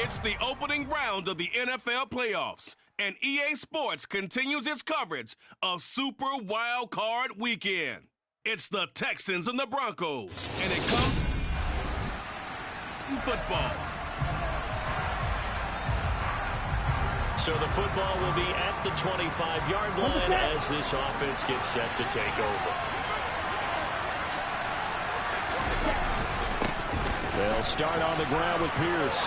It's the opening round of the NFL playoffs, and EA Sports continues its coverage of Super Wild Card Weekend. It's the Texans and the Broncos, and it comes football. So the football will be at the 25-yard line as this offense gets set to take over. They'll start on the ground with Pierce.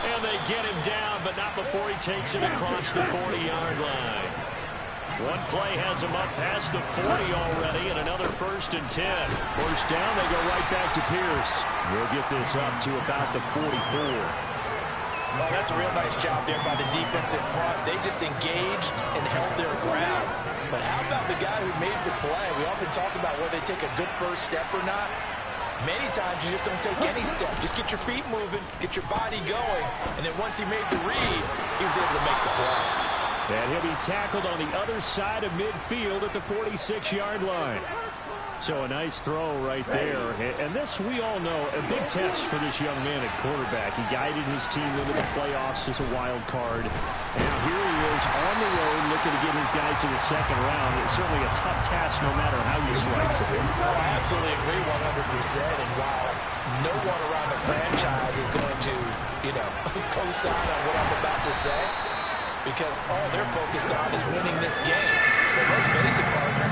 And they get him down, but not before he takes it across the 40-yard line. One play has him up past the 40 already, and another 1st and 10. First down, they go right back to Pierce. We'll get this up to about the 44. Well, that's a real nice job there by the defense in front. They just engaged and held their ground. But how about the guy who made the play? We often talk about whether they take a good first step or not. Many times you just don't take any step. Just get your feet moving, get your body going, and then once he made the read, he was able to make the play. And he'll be tackled on the other side of midfield at the 46-yard line. So a nice throw right there. And this, we all know, a big test for this young man at quarterback. He guided his team into the playoffs as a wild card. And here he is on the road looking to get his guys to the second round. It's certainly a tough task no matter how you slice it. Oh, I absolutely agree 100%. And while no one around the franchise is going to, co-sign on what I'm about to say, because all they're focused on is winning this game. But let's face it, partner,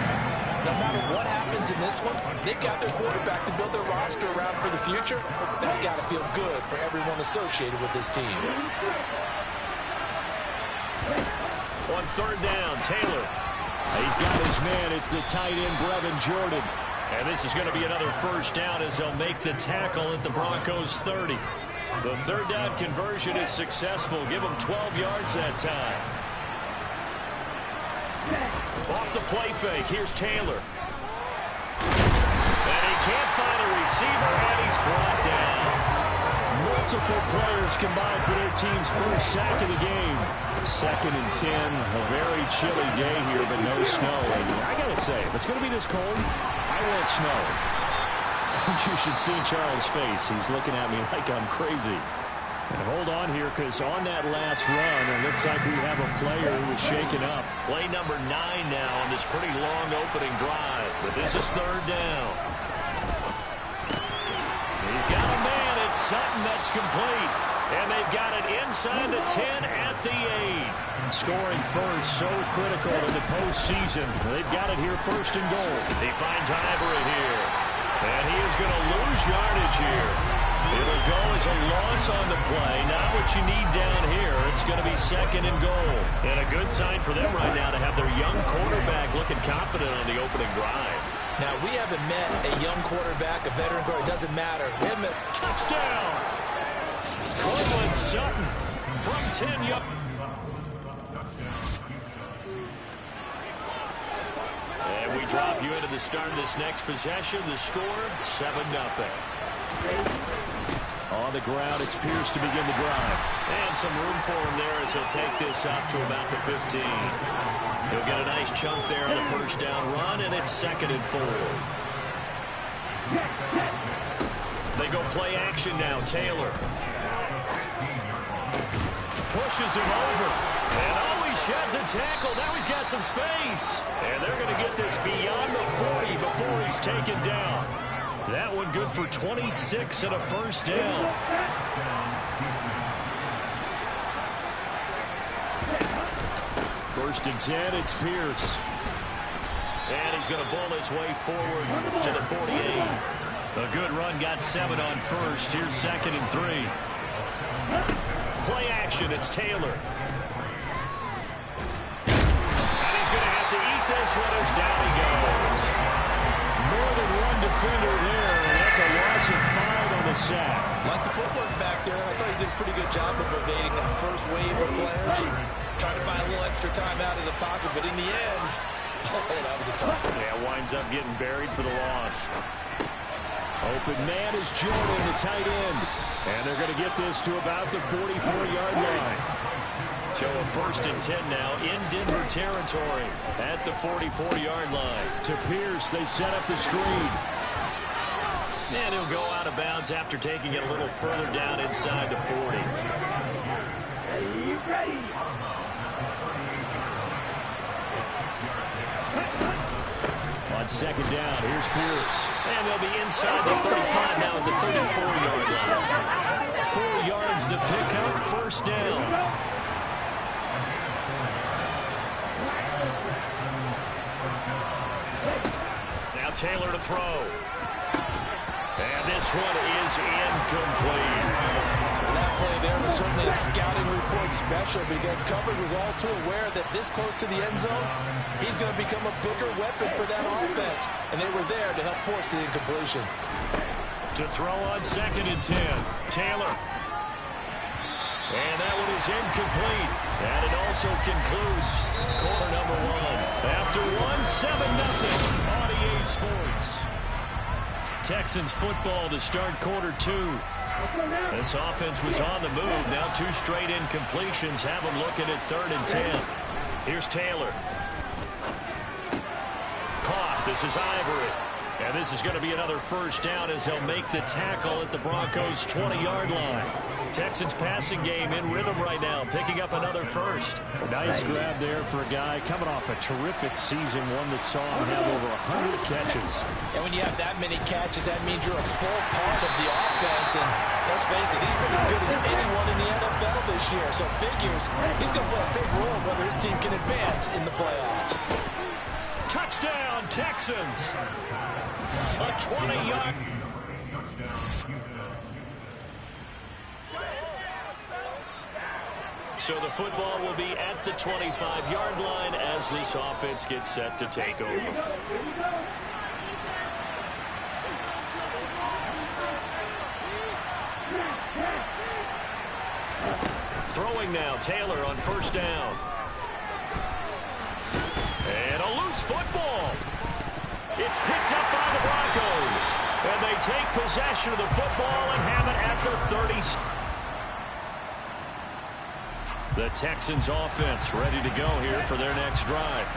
no matter what happens in this one, they've got their quarterback to build their roster around for the future. That's got to feel good for everyone associated with this team. On 3rd down, Taylor. He's got his man. It's the tight end, Brevin Jordan. And this is going to be another first down as they'll make the tackle at the Broncos 30. The 3rd down conversion is successful. Give them 12 yards that time. Off the play fake, here's Taylor. And he can't find a receiver, and he's brought down. Multiple players combined for their team's first sack of the game. 2nd and 10, a very chilly day here, but no snow. And I gotta say, if it's gonna be this cold, I want snow. You should see Charles' face. He's looking at me like I'm crazy. And hold on here, because on that last run, it looks like we have a player who was shaken up. Play number 9 now on this pretty long opening drive. But this is 3rd down. He's got a man. It's Sutton that's complete. And they've got it inside the 10 at the 8. Scoring first, so critical in the postseason. They've got it here 1st and goal. He finds Ivory here. And he is going to lose yardage here. It'll go as a loss on the play. Not what you need down here. It's going to be 2nd and goal. And a good sign for them right now to have their young quarterback looking confident on the opening drive. Now, we haven't met a young quarterback, a veteran quarterback. It doesn't matter. We haven't met touchdown. Courtland Sutton from 10 yards. And we drop you into the start of this next possession. The score, 7-0. On the ground, it's Pierce to begin the drive. And some room for him there as he'll take this up to about the 15. He'll get a nice chunk there on the first down run, and it's 2nd and 4. They go play action now. Taylor pushes him over. And he sheds a tackle. Now he's got some space. And they're going to get this beyond the 40 before he's taken down. That one good for 26 and a first down. First and 10, it's Pierce. And he's going to bull his way forward to the 48. A good run, got 7 on first. Here's 2nd and 3. Play action, it's Taylor. And he's going to have to eat this one as down he goes. More than one defender there, and that's a loss of 5 on the sack. Like the footwork back there, I thought he did a pretty good job of evading that first wave of players. Trying to buy a little extra time out of the pocket, but in the end, that was a tough one. Yeah, winds up getting buried for the loss. Open man is Jordan, the tight end. And they're going to get this to about the 44-yard line. So a 1st and 10 now in Denver territory at the 44-yard line. To Pierce, they set up the screen. And he'll go out of bounds after taking it a little further down inside the 40. On second down, here's Pierce. And they'll be inside the 35 now at the 34-yard line. 4 yards to pick up, first down. Now Taylor to throw. And this one is incomplete. That play there was certainly a scouting report special because coverage was all too aware that this close to the end zone, he's going to become a bigger weapon for that offense. And they were there to help force the incompletion. To throw on second and 10. Taylor. And that one is incomplete. And it also concludes quarter number 1. After 7-0 on EA Sports. Texans football to start quarter 2. This offense was on the move. Now 2 straight incompletions have them looking at 3rd and 10. Here's Taylor. Caught. This is Ivory. And this is going to be another first down as they'll make the tackle at the Broncos' 20-yard line. Texans passing game in rhythm right now, picking up another first. Nice grab there for a guy coming off a terrific season, one that saw him have over 100 catches. And when you have that many catches, that means you're a full part of the offense. And let's face it, he's been as good as anyone in the NFL this year. So figures he's going to play a big role whether his team can advance in the playoffs. Touchdown, Texans. A 20-yard. So the football will be at the 25-yard line as this offense gets set to take over. Throwing now, Taylor on first down. And a loose football. It's picked up by the Broncos. And they take possession of the football and have it at the 30. The Texans offense ready to go here for their next drive.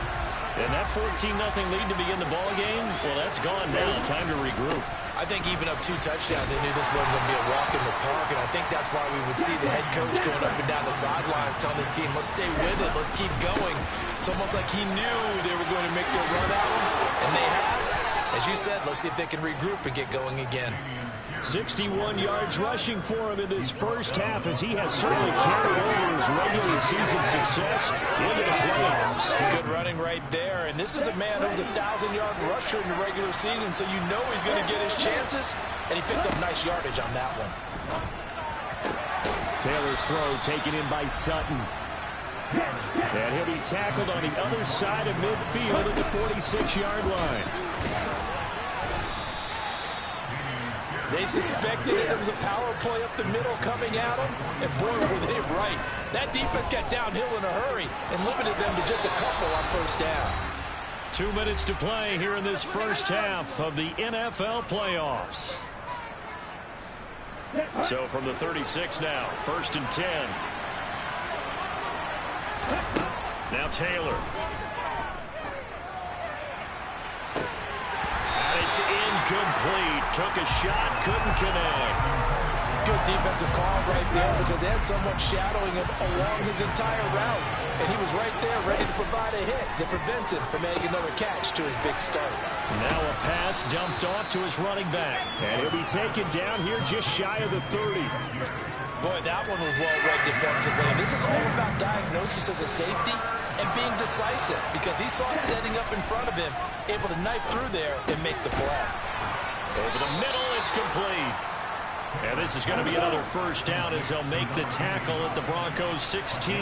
And that 14-0 lead to begin the ball game, well, that's gone now. Time to regroup. I think even up 2 touchdowns, they knew this wasn't going to be a walk in the park, and I think that's why we would see the head coach going up and down the sidelines telling his team, let's stay with it, let's keep going. It's almost like he knew they were going to make their run at him, and they have. As you said, let's see if they can regroup and get going again. 61 yards rushing for him in this first half as he has certainly carried over his regular season success into the playoffs. Good running right there, and this is a man who's a 1,000-yard rusher in the regular season, so you know he's going to get his chances, and he picks up nice yardage on that one. Taylor's throw taken in by Sutton. And he'll be tackled on the other side of midfield at the 46-yard line. They suspected it was a power play up the middle coming at them, and boy, were they right. That defense got downhill in a hurry and limited them to just a couple on first down. 2 minutes to play here in this first half of the NFL playoffs. So from the 36 now, 1st and 10. Now Taylor. It's incomplete. Took a shot, couldn't connect. Good defensive call right there because they had someone shadowing him along his entire route. And he was right there ready to provide a hit that prevents him from making another catch to his big start. Now a pass dumped off to his running back. And he'll be taken down here just shy of the 30. Boy, that one was well read defensively. And this is all about diagnosis as a safety and being decisive because he saw it setting up in front of him, able to knife through there and make the play. Over the middle, it's complete. And this is going to be another first down as they'll make the tackle at the Broncos 16.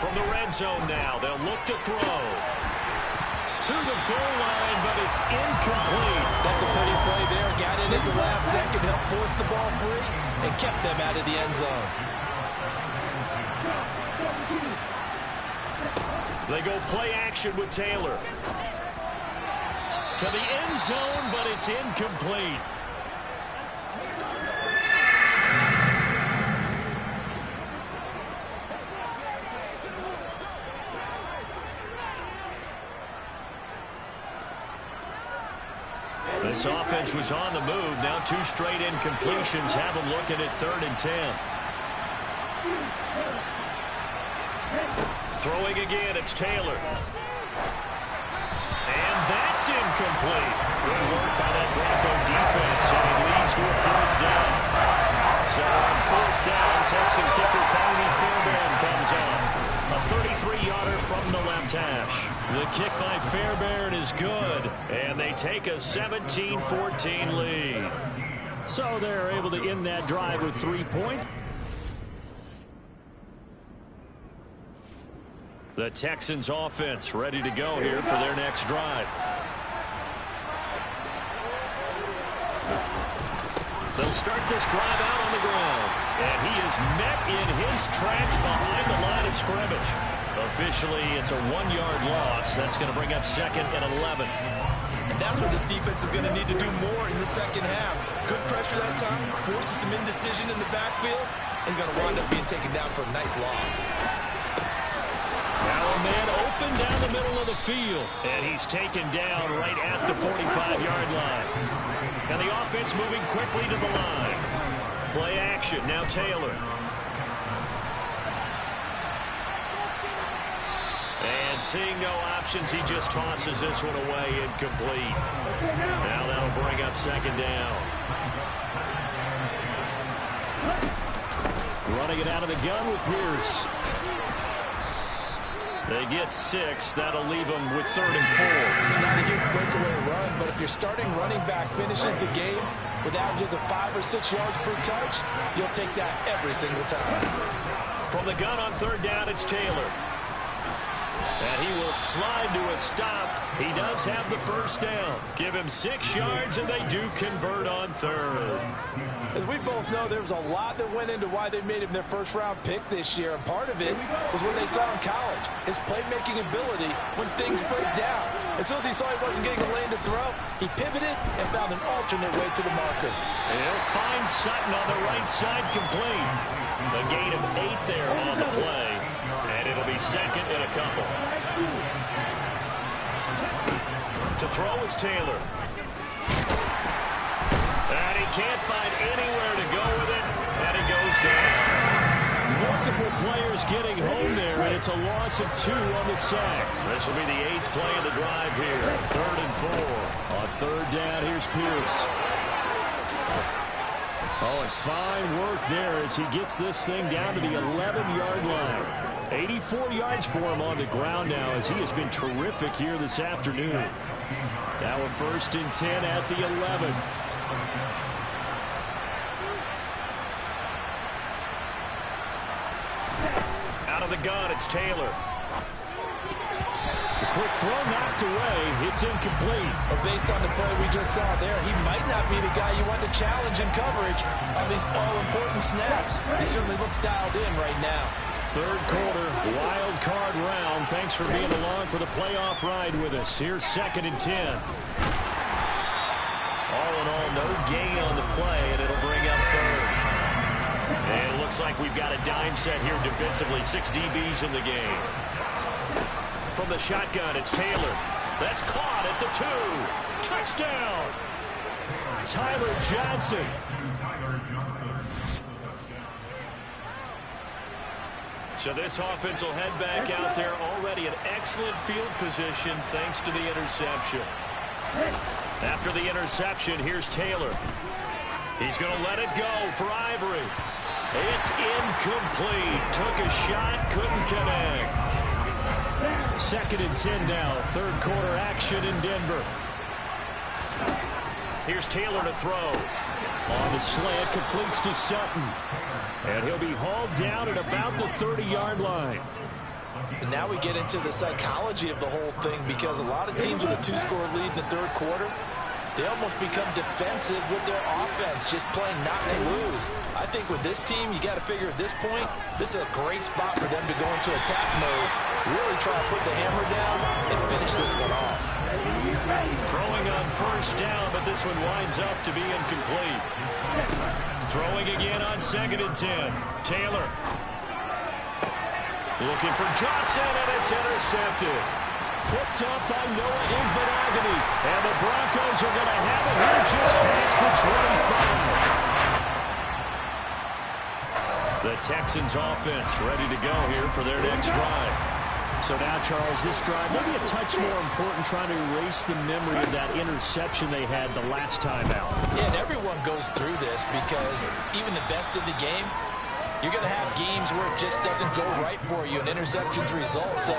From the red zone now, they'll look to throw. To the goal line, but it's incomplete. That's a pretty play there. Got in at the last second, helped force the ball free, and kept them out of the end zone. They go play action with Taylor. To the end zone, but it's incomplete. This offense was on the move. Now 2 straight incompletions have them looking at 3rd and 10. Throwing again, it's Taylor. And that's incomplete. Good work by that Bronco defense, and it leads to a 4th down. So on 4th down, Texan kicker Cody Fairbairn comes on. A 33-yarder from the left hash. The kick by Fairbairn is good, and they take a 17-14 lead. So they're able to end that drive with 3 points. The Texans offense ready to go here for their next drive. They'll start this drive out on the ground. And he is met in his tracks behind the line of scrimmage. Officially, it's a 1-yard loss. That's going to bring up 2nd and 11. And that's what this defense is going to need to do more in the second half. Good pressure that time, forces some indecision in the backfield. He's going to wind up being taken down for a nice loss. Now a man open down the middle of the field. And he's taken down right at the 45-yard line. And the offense moving quickly to the line. Play action, now Taylor. And seeing no options, he just tosses this one away, incomplete. Now that'll bring up 2nd down. Running it out of the gun with Pierce. They get 6. That'll leave them with 3rd and 4. It's not a huge breakaway run, but if your starting running back finishes the game with averages of 5 or 6 yards per touch, you'll take that every single time. From the gun on 3rd down, it's Taylor. And he will slide to a stop. He does have the 1st down. Give him 6 yards, and they do convert on 3rd. As we both know, there was a lot that went into why they made him their first-round pick this year, and part of it was when they saw him in college, his playmaking ability when things break down. As soon as he saw he wasn't getting a lane to throw, he pivoted and found an alternate way to the marker. And he'll find Sutton on the right side, complete. A gain of 8 there on the play, and it'll be 2nd and a couple. To throw is Taylor. And he can't find anywhere to go with it, and he goes down. Multiple players getting home there, and it's a loss of 2 on the sack. This will be the 8th play of the drive here. 3rd and 4. On 3rd down, here's Pierce. Oh, and fine work there as he gets this thing down to the 11-yard line. 84 yards for him on the ground now as he has been terrific here this afternoon. Now a 1st and 10 at the 11. Out of the gun, it's Taylor. The quick throw knocked away. It's incomplete. But based on the play we just saw there, he might not be the guy you want to challenge in coverage on these all-important snaps. He certainly looks dialed in right now. 3rd quarter, wild card round. Thanks for being along for the playoff ride with us. Here's 2nd and 10. All in all, no gain on the play, and it'll bring up 3rd. And it looks like we've got a dime set here defensively. 6 DBs in the game. From the shotgun, it's Taylor. That's caught at the 2. Touchdown! Tyler Johnson. So this offense will head back out there already in excellent field position thanks to the interception. After the interception, here's Taylor. He's going to let it go for Ivory. It's incomplete. Took a shot, couldn't connect. 2nd and 10 now. 3rd quarter action in Denver. Here's Taylor to throw. On the slant, completes to Sutton. And he'll be hauled down at about the 30-yard line. And now we get into the psychology of the whole thing because a lot of teams with a 2-score lead in the 3rd quarter, they almost become defensive with their offense, just playing not to lose. I think with this team, you got to figure at this point, this is a great spot for them to go into attack mode, really try to put the hammer down and finish this one off. Throwing on 1st down, but this one winds up to be incomplete. Throwing again on 2nd and 10. Taylor. Looking for Johnson, and it's intercepted. picked up by Noah Igbinoghene. And the Broncos are going to have it here just past the 25. The Texans offense ready to go here for their next drive. So now, Charles, this drive maybe a touch more important, trying to erase the memory of that interception they had the last time out. Yeah, and everyone goes through this because even the best of the game, you're going to have games where it just doesn't go right for you, and interceptions result. So,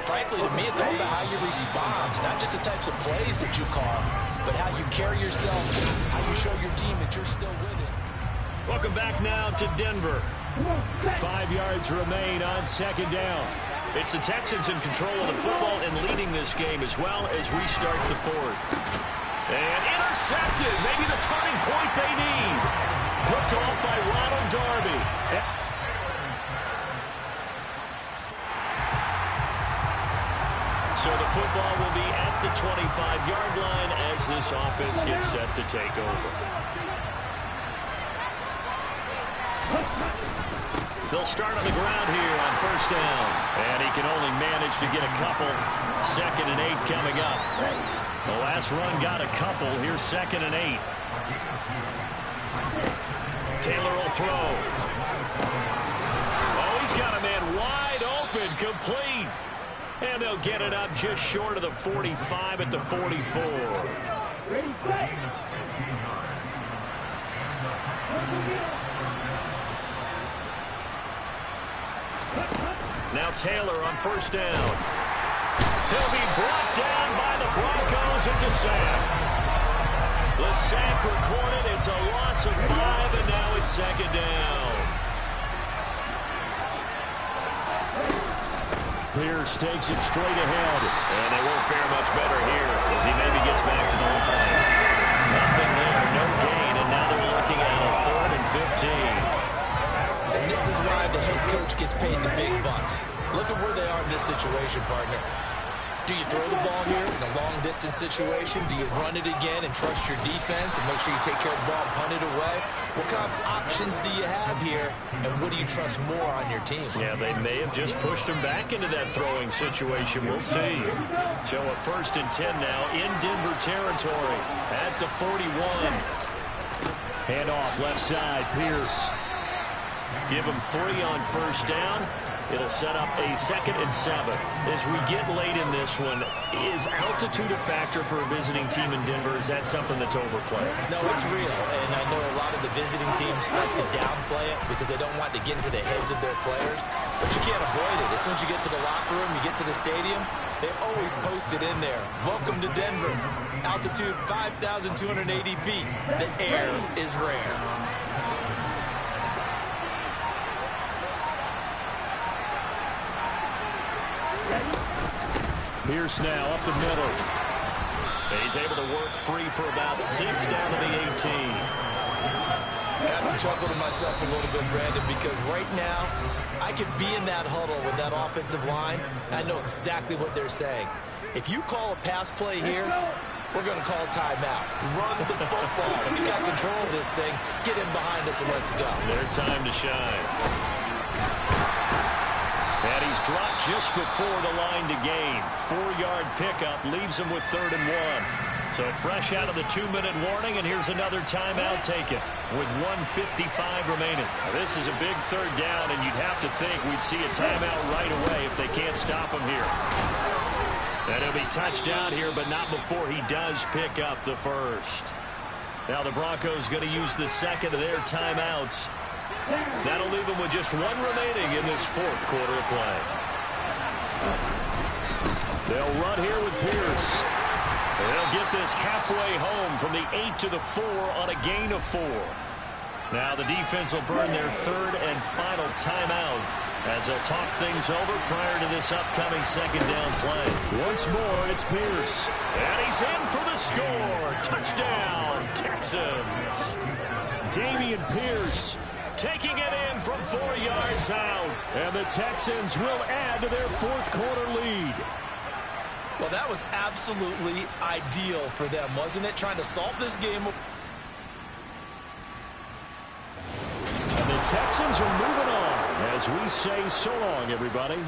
frankly, to me, it's all about how you respond, not just the types of plays that you call, but how you carry yourself, how you show your team that you're still with it. Welcome back now to Denver. 5 yards remain on second down. It's the Texans in control of the football and leading this game as well as we start the fourth. And intercepted. Maybe the turning point they need. Picked off by Ronald Darby. So the football will be at the 25-yard line as this offense gets set to take over. They'll start on the ground here on first down. And he can only manage to get a couple. 2nd and 8 coming up. The last run got a couple. Here's 2nd and 8. Taylor will throw. Oh, he's got a man wide open, complete. And they'll get it up just short of the 45 at the 44. Now Taylor on first down. He'll be brought down by the Broncos. It's a sack. The sack recorded. It's a loss of 5, and now it's 2nd down. Pierce takes it straight ahead. And they won't fare much better here as he maybe gets back to the line. Nothing there, no gain, and now they're looking at a 3rd and 15. And this is why the head coach gets paid the big bucks. Look at where they are in this situation, partner. Do you throw the ball here in a long-distance situation? Do you run it again and trust your defense and make sure you take care of the ball and punt it away? What kind of options do you have here, and what do you trust more on your team? Yeah, they may have just pushed him back into that throwing situation. We'll see. So a 1st and 10 now in Denver territory at the 41. Hand off left side, Pierce. Give him 3 on first down. It'll set up a 2nd and 7. As we get late in this one, is altitude a factor for a visiting team in Denver? Is that something that's overplayed? No, it's real. And I know a lot of the visiting teams like to downplay it because they don't want to get into the heads of their players. But you can't avoid it. As soon as you get to the locker room, you get to the stadium, they always post it in there. Welcome to Denver. Altitude 5,280 feet. The air is rare. Pierce now up the middle. He's able to work free for about 6 down to the 18. I have to chuckle to myself a little bit, Brandon, because right now I could be in that huddle with that offensive line, and I know exactly what they're saying. If you call a pass play here, we're going to call a timeout. Run the football. We got control of this thing. Get in behind us and let's go. Their time to shine. And he's dropped just before the line to gain. 4-yard pickup leaves him with 3rd and 1. So fresh out of the 2-minute warning, and here's another timeout taken with 1:55 remaining. Now, this is a big 3rd down, and you'd have to think we'd see a timeout right away if they can't stop him here. And he'll be touched down here, but not before he does pick up the 1st. Now the Broncos going to use the 2nd of their timeouts. That'll leave them with just 1 remaining in this 4th quarter of play. They'll run here with Pierce. They'll get this halfway home from the 8 to the 4 on a gain of 4. Now the defense will burn their 3rd and final timeout as they'll talk things over prior to this upcoming 2nd down play. Once more, it's Pierce. And he's in for the score. Touchdown, Texans. Dameon Pierce taking it in from 4 yards out. And the Texans will add to their 4th quarter lead. Well, that was absolutely ideal for them, wasn't it? Trying to solve this game. And the Texans are moving on as we say so long, everybody.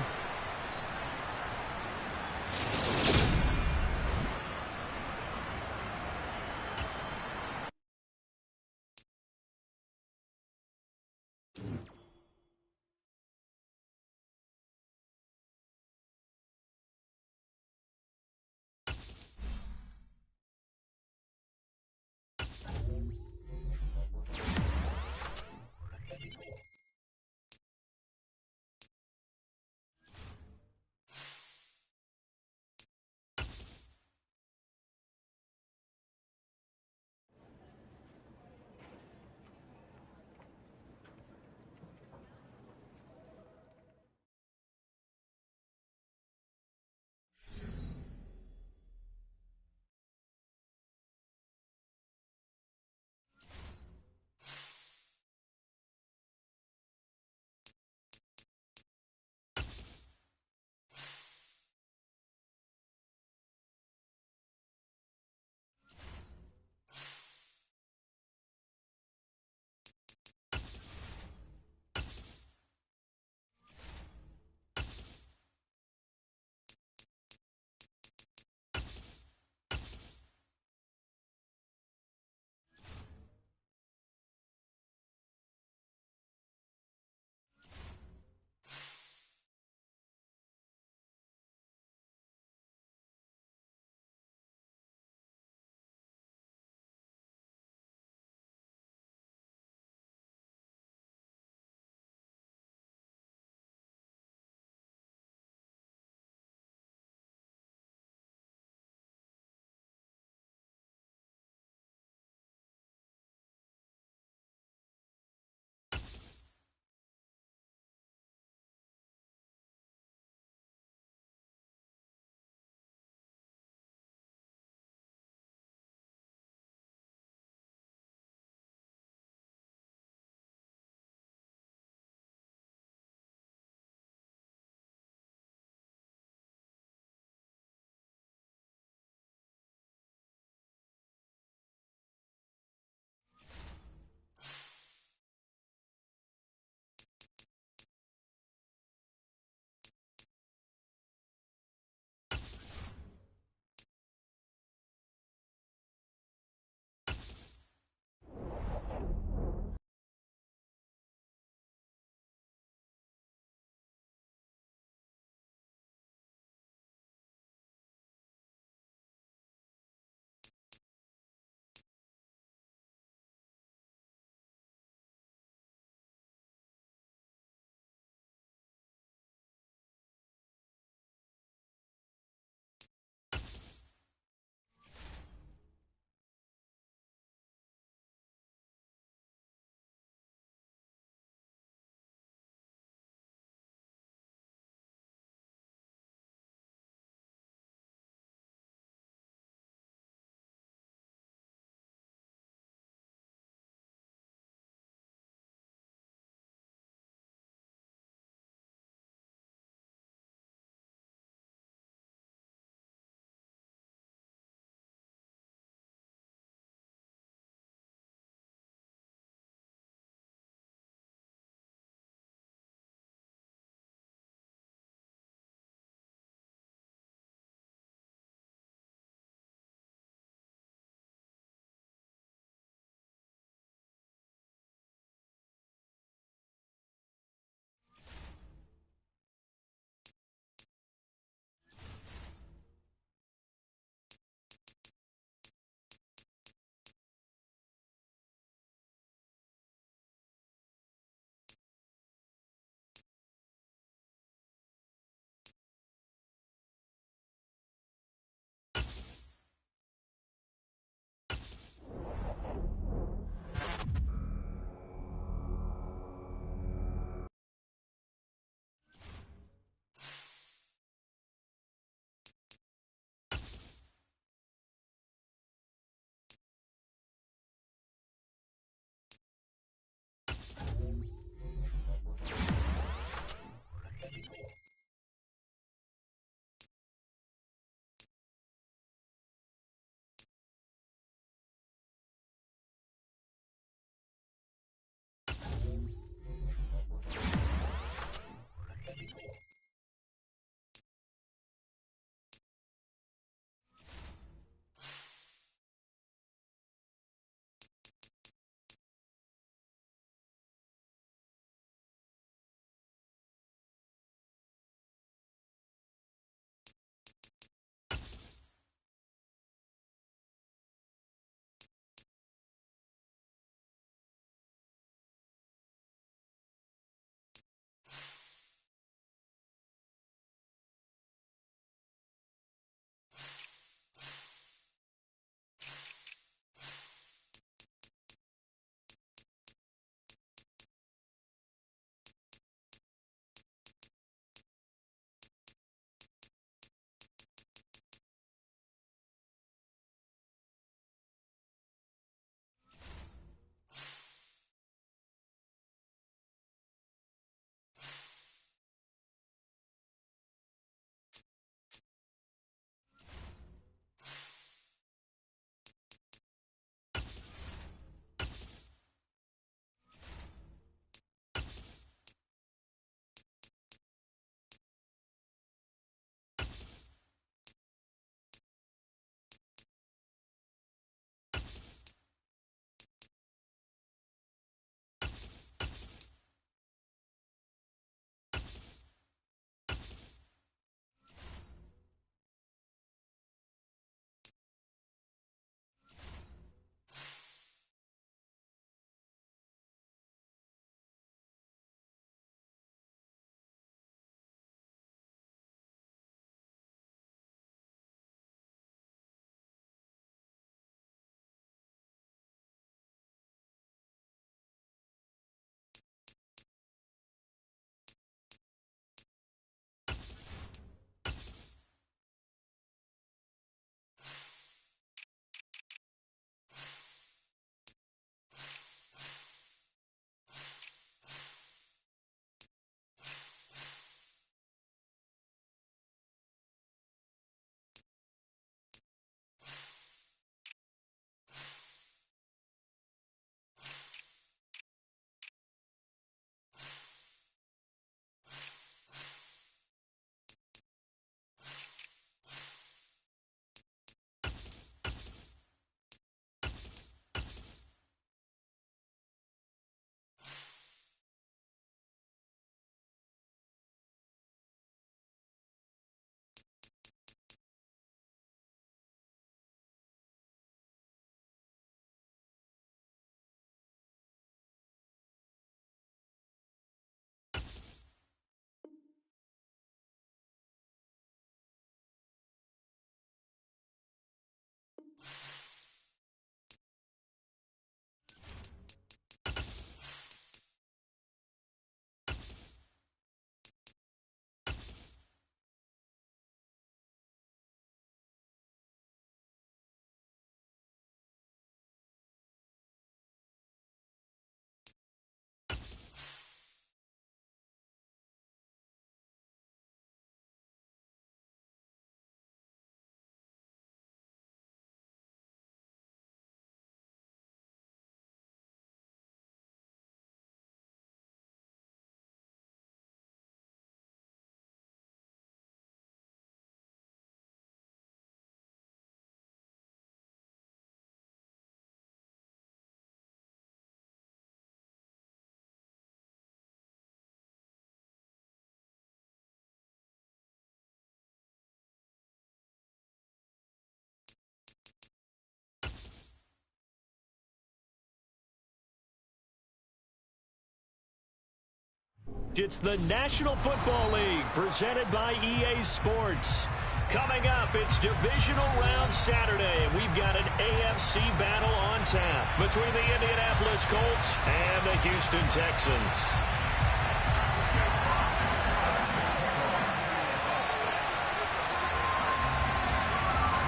It's the National Football League presented by EA Sports. Coming up, it's Divisional Round Saturday. We've got an AFC battle on tap between the Indianapolis Colts and the Houston Texans.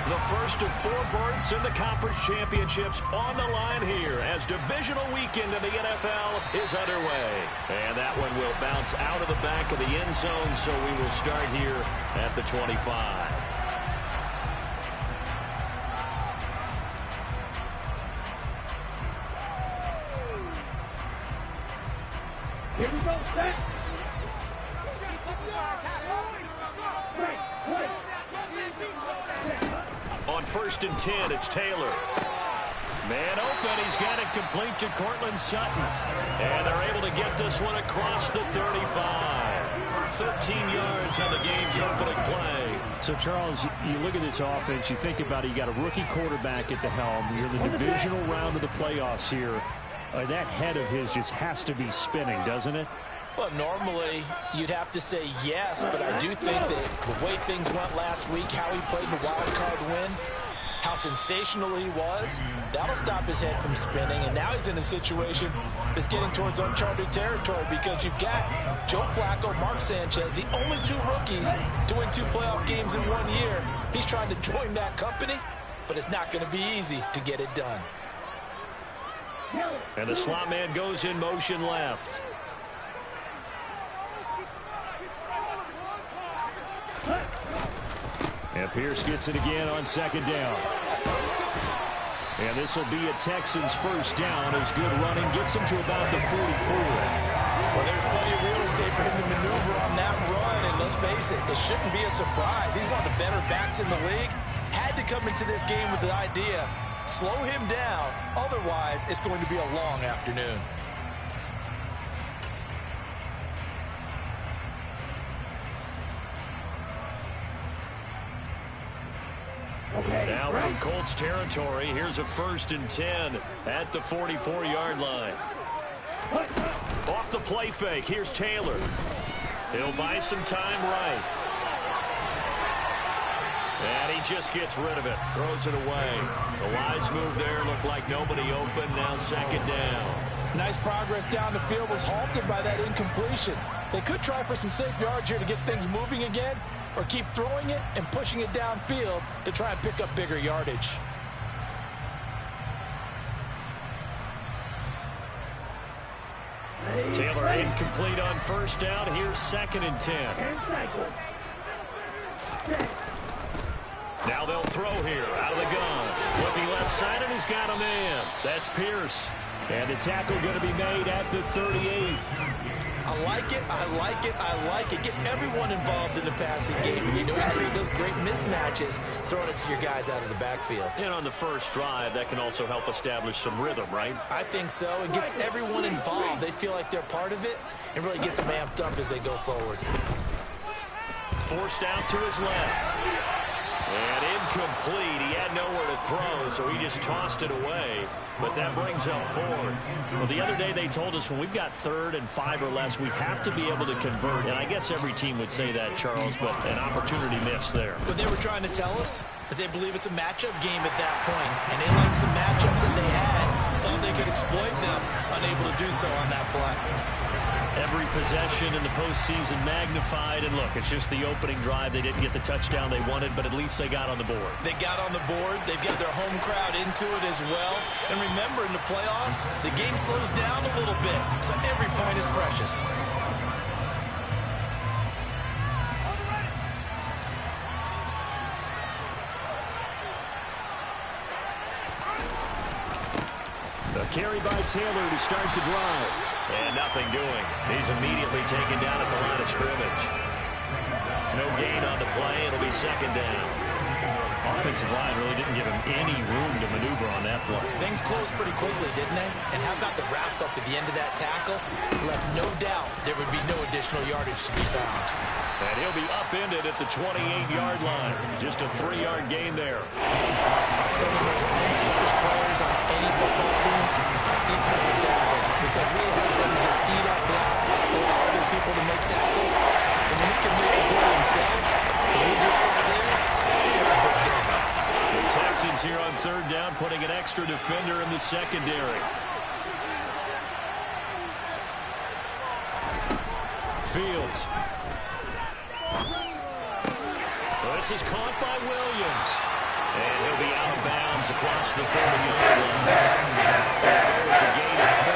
The first of 4 berths in the conference championships on the line here as divisional weekend in the NFL is underway. And that one will bounce out of the back of the end zone, so we will start here at the 25. Here we go, set. On 1st and 10, it's Taylor. Man open, he's got it complete to Courtland Sutton. And they're able to get this one across the 35. 13 yards on the game's opening play. So, Charles, you look at this offense, you think about it, you got a rookie quarterback at the helm. You're in the divisional round of the playoffs here. That head of his just has to be spinning, doesn't it? Well, normally you'd have to say yes, but I do think that the way things went last week, how he played the wild card win, how sensational he was, that'll stop his head from spinning. And now he's in a situation that's getting towards uncharted territory because you've got Joe Flacco, Mark Sanchez, the only 2 rookies doing 2 playoff games in 1 year. He's trying to join that company, but it's not going to be easy to get it done. And the slot man goes in motion left. And Pierce gets it again on 2nd down. And this will be a Texans first down as good running gets him to about the 44. Well, there's plenty of real estate for him to maneuver on that run, and let's face it, it shouldn't be a surprise. He's one of the better backs in the league. Had to come into this game with the idea, slow him down, otherwise it's going to be a long afternoon. Now from Colts territory, here's a 1st and 10 at the 44-yard line. Off the play fake, here's Taylor. He'll buy some time right. And he just gets rid of it, throws it away. The wise move there, looked like nobody open, now 2nd down. Nice progress down the field, was halted by that incompletion. They could try for some safe yards here to get things moving again, or keep throwing it and pushing it downfield to try and pick up bigger yardage. Taylor incomplete on 1st down. Here's 2nd and 10. Now they'll throw here out of the gun. Looking left side, and he's got a man. That's Pierce. And the tackle going to be made at the 38. I like it, I like it, I like it. Get everyone involved in the passing game. And you know, you create those great mismatches, throwing it to your guys out of the backfield. And on the first drive, that can also help establish some rhythm, right? I think so. It gets everyone involved. They feel like they're part of it and really gets them amped up as they go forward. Forced out to his left. And incomplete. He had nowhere to throw, so he just tossed it away. But that brings up 4th. Well, the other day they told us when we've got 3rd and 5 or less, we have to be able to convert. And I guess every team would say that, Charles, but an opportunity missed there. What they were trying to tell us is they believe it's a matchup game at that point. And they liked some matchups that they had, thought they could exploit them, unable to do so on that play. Every possession in the postseason magnified. And look, it's just the opening drive. They didn't get the touchdown they wanted, but at least they got on the board. They got on the board. They've got their home crowd into it as well. And remember, in the playoffs, the game slows down a little bit, so every point is precious. The carry by Taylor to start the drive. And nothing doing. He's immediately taken down at the line of scrimmage. No gain on the play. It'll be 2nd down. Offensive line really didn't give him any room to maneuver on that play. Things closed pretty quickly, didn't they? And how about the wrap-up at the end of that tackle? Left no doubt there would be no additional yardage to be found. And he'll be upended at the 28-yard line. Just a 3-yard gain there. Some of the most unselfish players on any football team, defensive tackles, because we have them just eat up blocks and let other people people to make tackles. And when he can make a play himself, as we just saw there, that's a big day. The Texans here on third down, putting an extra defender in the secondary. Fields. This is caught by Williams. And he'll be out of bounds across the 30-yard line. There's a gain of 4.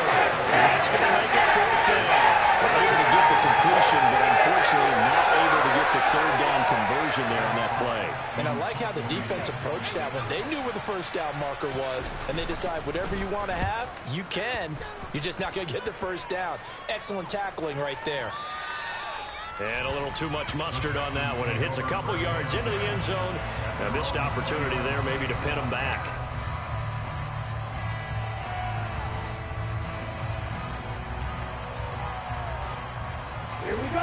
That's going to make it fourth down. Able to get the completion, but unfortunately not able to get the third down conversion there on that play. And I like how the defense approached that when they knew where the first down marker was, and they decide whatever you want to have, you can. You're just not going to get the first down. Excellent tackling right there. And a little too much mustard on that one. It hits a couple yards into the end zone. A missed opportunity there maybe to pin him back.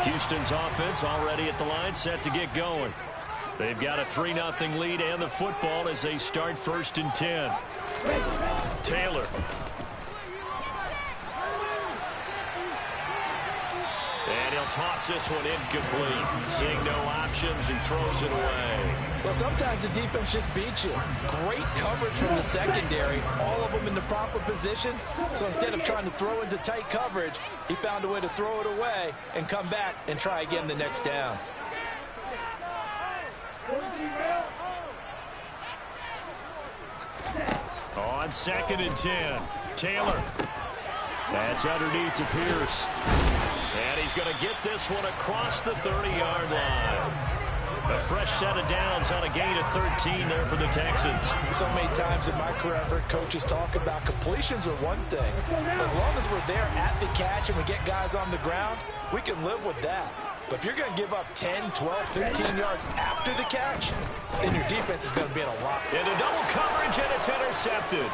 Houston's offense already at the line, set to get going. They've got a 3-0 lead and the football as they start 1st and 10. Taylor. And he'll toss this one incomplete. Seeing no options and throws it away. Well, sometimes the defense just beats you. Great coverage from the secondary. All of them in the proper position. So instead of trying to throw into tight coverage, he found a way to throw it away and come back and try again the next down. On 2nd and 10. Taylor. That's underneath to Pierce. And he's going to get this one across the 30-yard line. A fresh set of downs on a gain of 13 there for the Texans. So many times in my career, I've heard coaches talk about completions are one thing. As long as we're there at the catch and we get guys on the ground, we can live with that. But if you're going to give up 10, 12, 15 yards after the catch, then your defense is going to be in a lot. Into double coverage, and it's intercepted.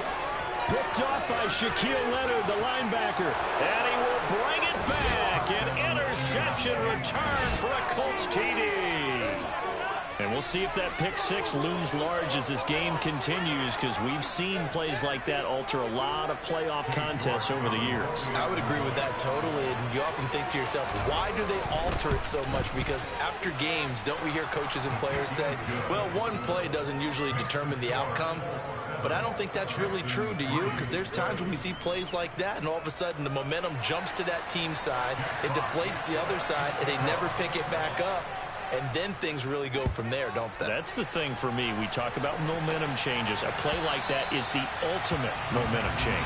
Picked off by Shaquille Leonard, the linebacker. And he will bring it back. An interception return for a Colts TD. And we'll see if that pick six looms large as this game continues, because we've seen plays like that alter a lot of playoff contests over the years. I would agree with that totally. And you often think to yourself, why do they alter it so much? Because after games, don't we hear coaches and players say, well, one play doesn't usually determine the outcome. But I don't think that's really true, do you? Because there's times when we see plays like that, and all of a sudden the momentum jumps to that team side, it deflates the other side, and they never pick it back up. And then things really go from there, don't they? That's the thing for me. We talk about momentum changes. A play like that is the ultimate momentum change.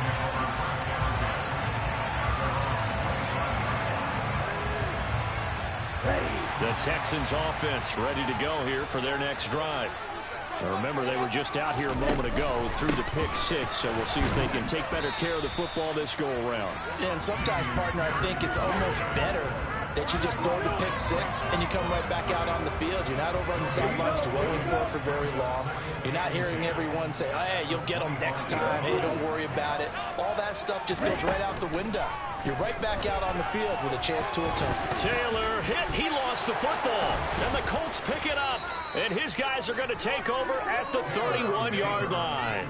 The Texans offense ready to go here for their next drive. Now remember, they were just out here a moment ago through the pick six, so we'll see if they can take better care of the football this go around. And sometimes, partner, I think it's almost better that you just throw the pick six and you come right back out on the field. You're not over on the sidelines dwelling for very long. You're not hearing everyone say, oh, hey, you'll get them next time. Hey, don't worry about it. All that stuff just goes right out the window. You're right back out on the field with a chance to atone. Taylor hit. He lost the football. And the Colts pick it up. And his guys are going to take over at the 31-yard line.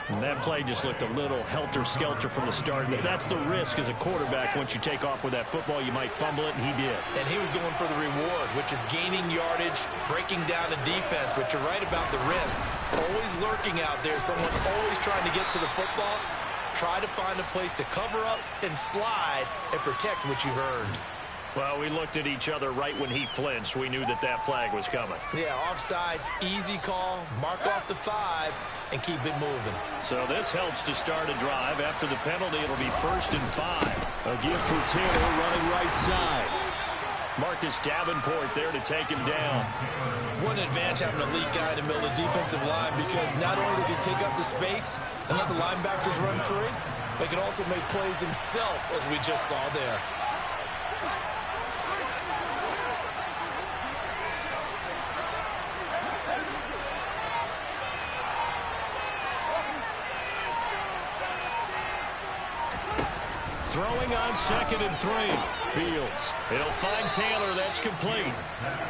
And that play just looked a little helter-skelter from the start. That's the risk as a quarterback. Once you take off with that football, you might fumble it, and he did. And he was going for the reward, which is gaining yardage, breaking down a defense. But you're right about the risk. Always lurking out there. Someone always trying to get to the football. Try to find a place to cover up and slide and protect what you've earned. Well, we looked at each other right when he flinched. We knew that that flag was coming. Yeah, offsides, easy call, mark off the 5, and keep it moving. So this helps to start a drive. After the penalty, it'll be 1st and 5. A give for Taylor running right side. Marcus Davenport there to take him down. What an advantage having a lead guy in the middle of the defensive line, because not only does he take up the space and let the linebackers run free, but he can also make plays himself, as we just saw there. Throwing on 2nd and 3. Fields. He'll find Taylor. That's complete.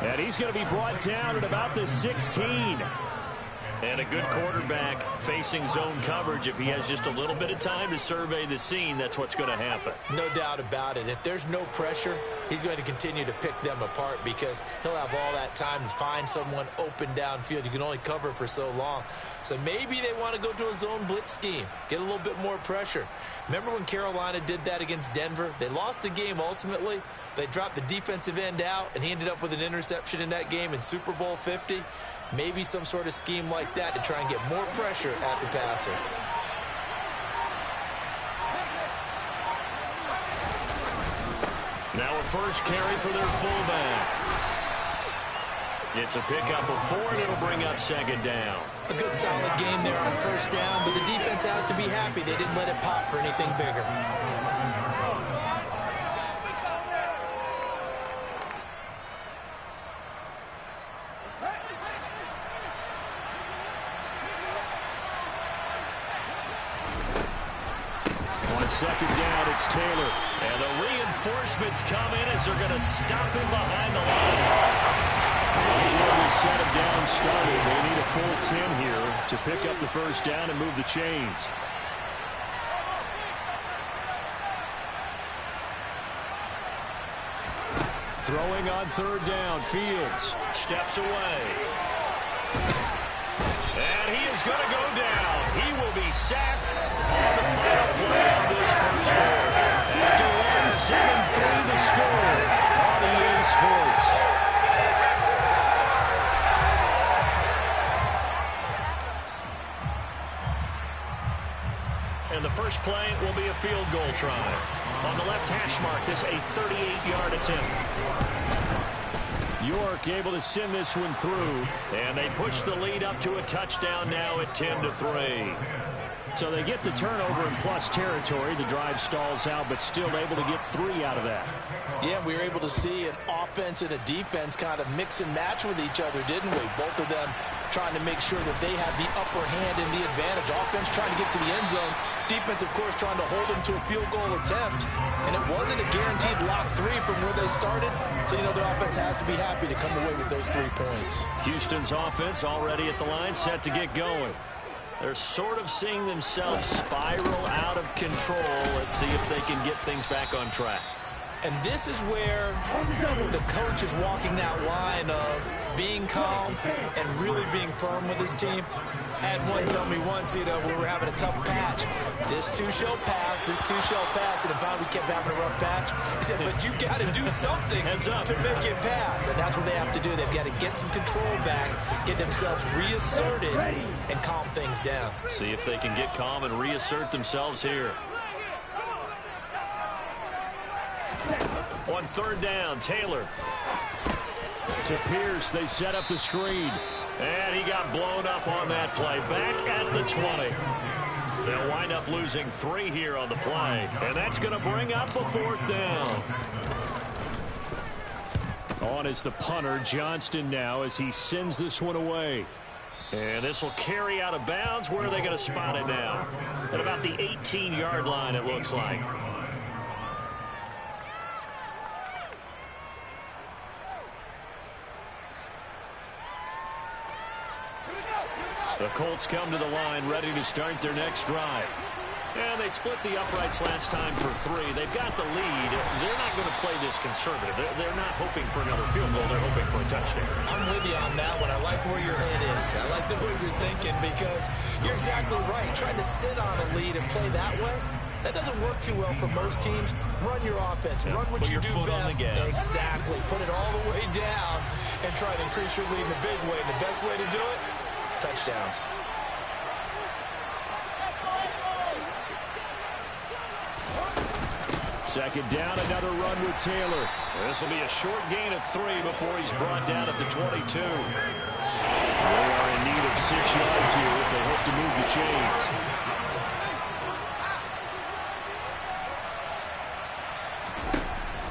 And he's going to be brought down at about the 16. And a good quarterback facing zone coverage, if he has just a little bit of time to survey the scene, that's what's going to happen. No doubt about it. If there's no pressure, he's going to continue to pick them apart because he'll have all that time to find someone open downfield. You can only cover for so long. So maybe they want to go to a zone blitz scheme, get a little bit more pressure. Remember when Carolina did that against Denver? They lost the game ultimately. They dropped the defensive end out, and he ended up with an interception in that game in Super Bowl 50. Maybe some sort of scheme like that to try and get more pressure at the passer. Now a first carry for their fullback. It's a pickup of 4, and it'll bring up second down. A good solid game there on first down, but the defense has to be happy they didn't let it pop for anything bigger. Second down, it's Taylor. And the reinforcements come in as they're going to stop him behind the line. Right where they set him down started. They need a full 10 here to pick up the first down and move the chains. Throwing on third down, Fields steps away. And he is going to go down. He will be sacked on the final play of this first quarter. After 7-3 the score on EA Sports. And the first play will be a field goal try. On the left hash mark, this a 38-yard attempt. York able to send this one through, and they push the lead up to a touchdown now at 10-3. So they get the turnover in plus territory. The drive stalls out, but still able to get 3 out of that. Yeah, we were able to see an offense and a defense kind of mix and match with each other, didn't we? Both of them trying to make sure that they have the upper hand and the advantage. Offense trying to get to the end zone. Defense, of course, trying to hold them to a field goal attempt. And it wasn't a guaranteed lock 3 from where they started. So, you know, their offense has to be happy to come away with those 3 points. Houston's offense already at the line, set to get going. They're sort of seeing themselves spiral out of control. Let's see if they can get things back on track. And this is where the coach is walking that line of being calm and really being firm with his team. I had one tell me once, you know, we were having a tough patch. This too shall pass, this too shall pass. And if we kept having a rough patch, he said, but you got to do something to make it pass. And that's what they have to do. They've got to get some control back, get themselves reasserted, and calm things down. See if they can get calm and reassert themselves here. On third down, Taylor. To Pierce, they set up the screen. And he got blown up on that play. Back at the 20. They'll wind up losing 3 here on the play. And that's going to bring up a 4th down. On is the punter, Johnston now, as he sends this one away. And this will carry out of bounds. Where are they going to spot it now? At about the 18-yard line, it looks like. The Colts come to the line, ready to start their next drive. And they split the uprights last time for 3. They've got the lead. They're not going to play this conservative. They're not hoping for another field goal. They're hoping for a touchdown. I'm with you on that one. I like where your head is. I like the way you're thinking because you're exactly right. Trying to sit on a lead and play that way, that doesn't work too well for most teams. Run your offense. Run what you do best. Exactly. Put it all the way down and try to increase your lead in a big way. And the best way to do it, touchdowns. Second down, another run with Taylor. This will be a short gain of 3 before he's brought down at the 22. They are in need of 6 yards here if they hope to move the chains.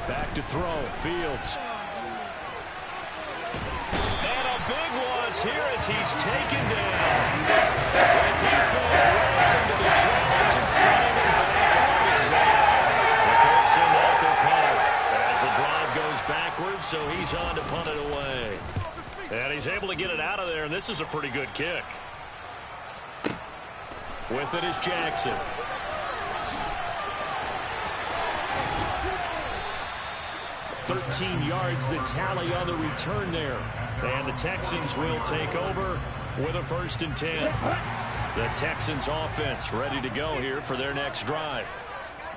Back to throw, Fields. And a big loss here as he's taken down. The defense runs into the challenge and sending him back on the side. The Colts send out their punter as the drive goes backwards, so he's on to punt it away. And he's able to get it out of there, and this is a pretty good kick. With it is Jackson. $13 yards the tally on the return there. And the Texans will take over with a 1st and 10. The Texans offense ready to go here for their next drive.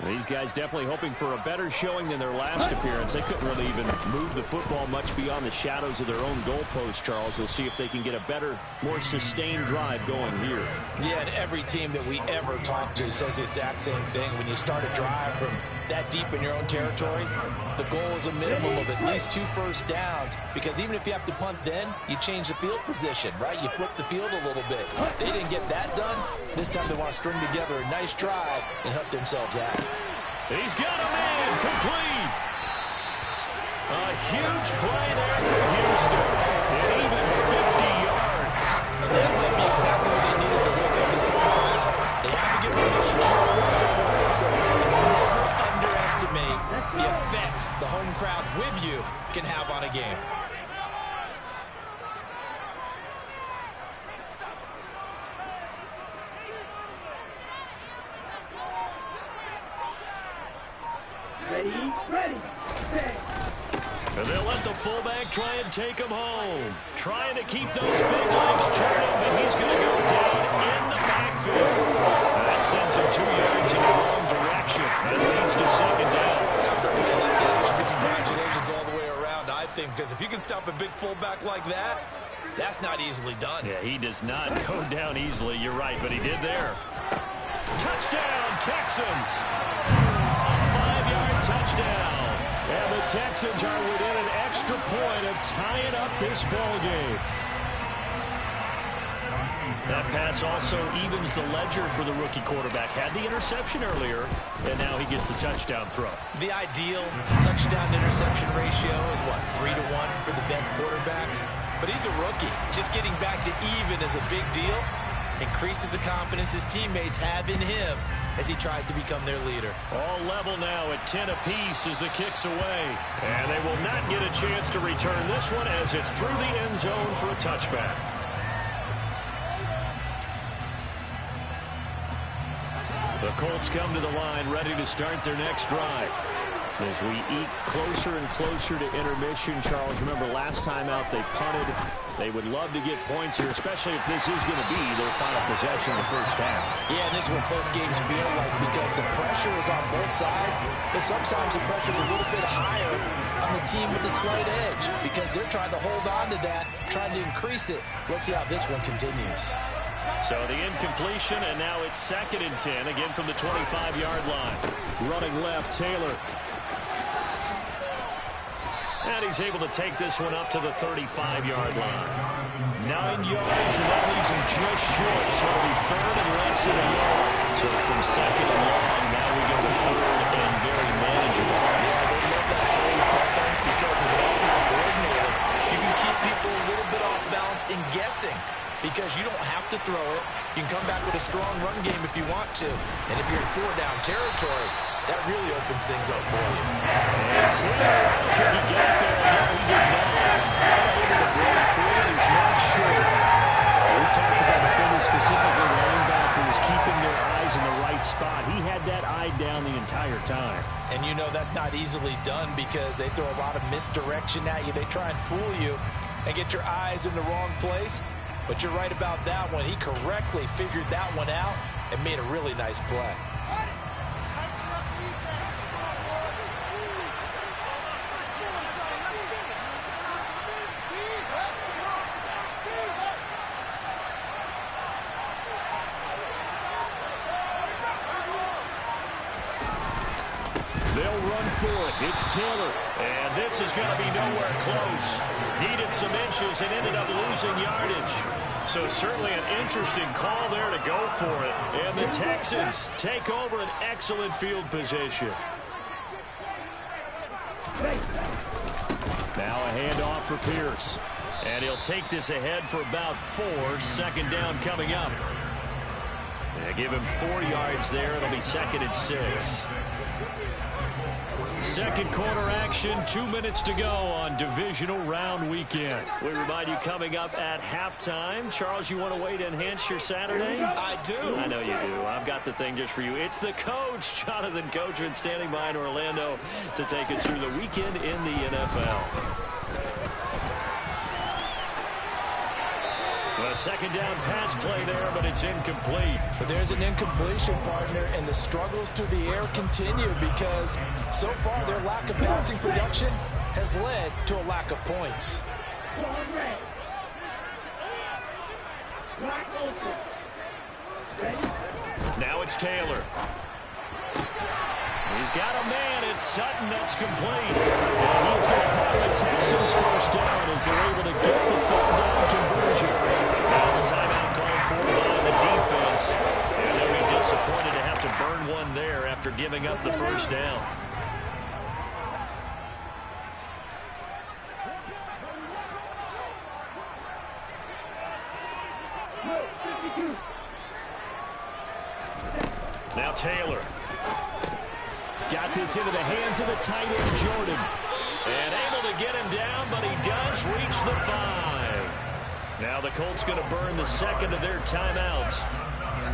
These guys definitely hoping for a better showing than their last appearance. They couldn't really even move the football much beyond the shadows of their own goalpost, Charles. We'll see if they can get a better, more sustained drive going here. Yeah, and every team that we ever talk to says the exact same thing. When you start a drive from that deep in your own territory, the goal is a minimum of at least 2 first downs, because even if you have to punt then, you change the field position, right? You flip the field a little bit. They didn't get that done. This time they want to string together a nice drive and help themselves out. He's got a man complete. A huge play there for Houston. And even 50 yards. And that might be exactly what they needed to wake up this home crowd. They have to get permission to cheer for us over and over. And never underestimate the effect the home crowd with you can have on a game. Ready, set. And they'll let the fullback try and take him home. Trying to keep those big legs churning, but he's going to go down in the backfield. That sends him 2 yards in the wrong direction. That leads to 2nd down. After a play like that, it should be congratulations all the way around, I think, because if you can stop a big fullback like that, that's not easily done. Yeah, he does not go down easily. You're right, but he did there. Touchdown, Texans. A 5-yard touchdown. And the Texans are within an extra point of tying up this ball game. That pass also evens the ledger for the rookie quarterback. Had the interception earlier, and now he gets the touchdown throw. The ideal touchdown-interception ratio is, what, 3 to 1 for the best quarterbacks? But he's a rookie. Just getting back to even is a big deal. Increases the confidence his teammates have in him as he tries to become their leader. All level now at 10 apiece as the kick's away. And they will not get a chance to return this one as it's through the end zone for a touchback. The Colts come to the line ready to start their next drive. As we eke closer and closer to intermission, Charles, remember last time out they punted. They would love to get points here, especially if this is going to be their final possession of the first half. Yeah, and this is what close games feel like, because the pressure is on both sides, but sometimes the pressure is a little bit higher on the team with the slight edge, because they're trying to hold on to that, trying to increase it. Let's see how this one continues. So the incompletion, and now it's 2nd and 10, again from the 25-yard line. Running left, Taylor. And he's able to take this one up to the 35-yard line. 9 yards, and that leaves him just short. So it'll be 3rd and less than a yard. So from 2nd and long, now we go to 3rd and very manageable. Yeah, they love that phrase, don't they? Because as an offensive coordinator, you can keep people a little bit off balance and guessing, because you don't have to throw it. You can come back with a strong run game if you want to. And if you're in 4-down territory, that really opens things up for you. And Taylor, did he get there? No, he did not. Able to break through it. He's not sure. We talked about defenders, specifically linebackers, keeping their eyes in the right spot. He had that eye down the entire time. And you know that's not easily done, because they throw a lot of misdirection at you. They try and fool you and get your eyes in the wrong place. But you're right about that one. He correctly figured that one out and made a really nice play. They'll run for it. It's Taylor. And this is going to be nowhere close. Needed some inches and ended up losing yardage. So certainly an interesting call there to go for it. And the Texans take over an excellent field position. Now a handoff for Pierce. And he'll take this ahead for about 4. 2nd down coming up. They give him 4 yards there. It'll be 2nd and 6. Second quarter action, 2 minutes to go on divisional round weekend. We remind you coming up at halftime. Charles, you want a way to enhance your Saturday? I do. I know you do. I've got the thing just for you. It's the coach, Jonathan Coachman, standing by in Orlando to take us through the weekend in the NFL. A second down pass play there, but it's incomplete. But there's an incompletion, partner, and the struggles through the air continue because so far their lack of passing production has led to a lack of points. Now it's Taylor. He's got a man. It's Sutton. That's complete. And he's going to have the Texans first down as they're able to get the third down conversion. Now the timeout called for by the defense. And they'll be disappointed to have to burn one there after giving up the first down. Now Taylor. Got this into the hands of the tight end, Jordan. And able to get him down, but he does reach the 5. Now the Colts going to burn the second of their timeouts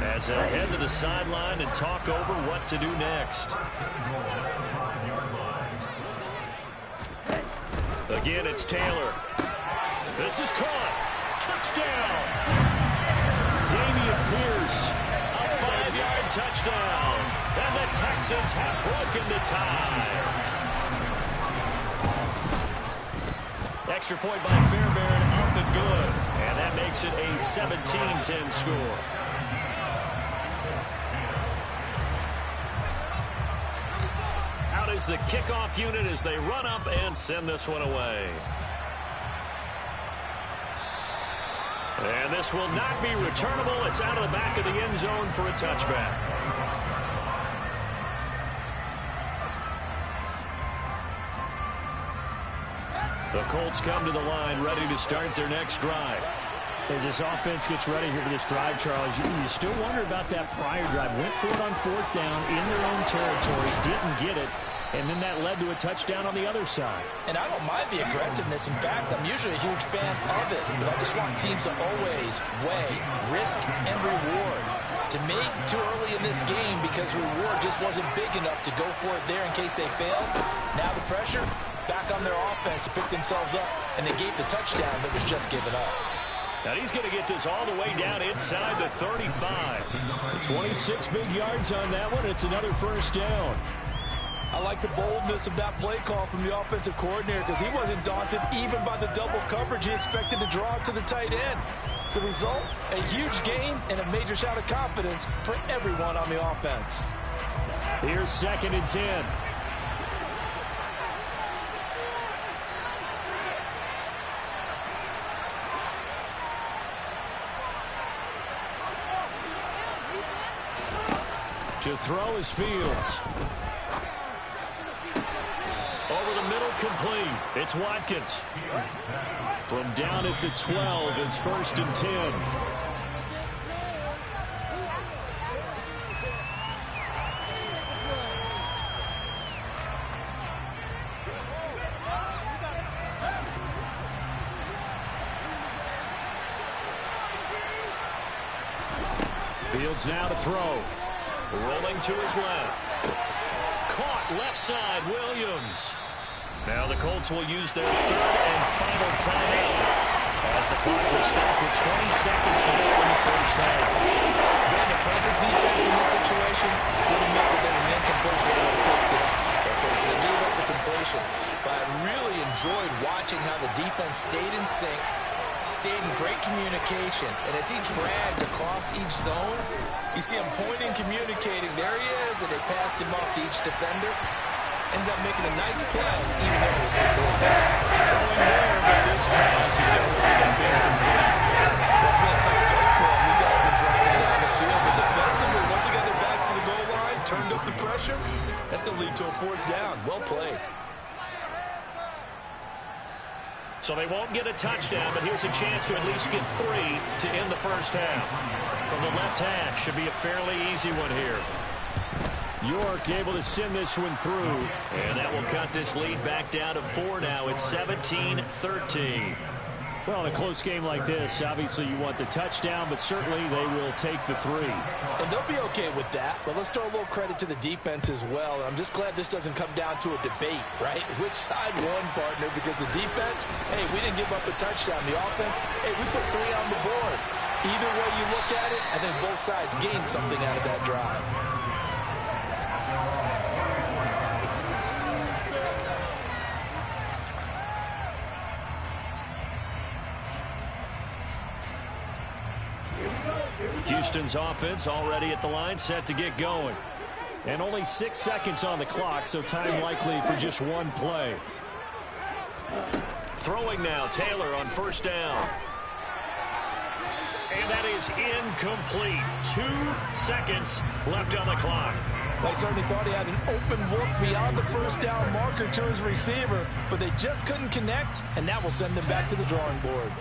as they'll head to the sideline and talk over what to do next. Again, it's Taylor. This is caught. Touchdown. Dameon Pierce. A 5-yard touchdown. And the Texans have broken the tie. Extra point by Fairbairn, up and good. And that makes it a 17-10 score. Out is the kickoff unit as they run up and send this one away. And this will not be returnable. It's out of the back of the end zone for a touchback. The Colts come to the line, ready to start their next drive. As this offense gets ready here for this drive, Charles, you still wonder about that prior drive. Went for it on fourth down in their own territory, didn't get it, and then that led to a touchdown on the other side. And I don't mind the aggressiveness. In fact, I'm usually a huge fan of it. But I just want teams to always weigh risk and reward. To me, too early in this game because reward just wasn't big enough to go for it there in case they failed. Now the pressure back on their offense to pick themselves up and negate the touchdown that was just given up. Now he's going to get this all the way down inside the 35. 26 big yards on that one. It's another first down. I like the boldness of that play call from the offensive coordinator because he wasn't daunted even by the double coverage he expected to draw to the tight end. The result, a huge gain and a major shout of confidence for everyone on the offense. Here's 2nd and 10. To throw is Fields. Over the middle, complete. It's Watkins. From down at the 12, it's 1st and 10. Fields now to throw. Rolling to his left. Caught left side, Williams. Now the Colts will use their 3rd and final timeout as the clock will stop with 20 seconds to go in the first half. Man, the perfect defense in this situation would have meant that there was an incompletion that would have picked it up. Okay, so they gave up the completion. But I really enjoyed watching how the defense stayed in sync, stayed in great communication, and as he dragged across each zone, you see him pointing, communicating. There he is, and they passed him off to each defender. Ended up making a nice play, even though it was complete. Throwing there, but this pass is going to wind up incomplete. It's been a tough go for him. These guys have been driving down the field, but defensively, once they got their backs to the goal line, turned up the pressure, that's going to lead to a 4th down. Well played. So they won't get a touchdown, but here's a chance to at least get 3 to end the first half. From the left hash, should be a fairly easy one here. York able to send this one through. And that will cut this lead back down to 4 now. It's 17-13. Well, in a close game like this, obviously you want the touchdown, but certainly they will take the 3. And they'll be okay with that, but let's throw a little credit to the defense as well. I'm just glad this doesn't come down to a debate, right? Which side won, partner? Because the defense, hey, we didn't give up a touchdown. The offense, hey, we put 3 on the board. Either way you look at it, I think both sides gained something out of that drive. Houston's offense already at the line, set to get going. And only 6 seconds on the clock, so time likely for just one play. Throwing now, Taylor on first down. And that is incomplete. 2 seconds left on the clock. They certainly thought he had an open look beyond the first down marker to his receiver, but they just couldn't connect, and that will send them back to the drawing board.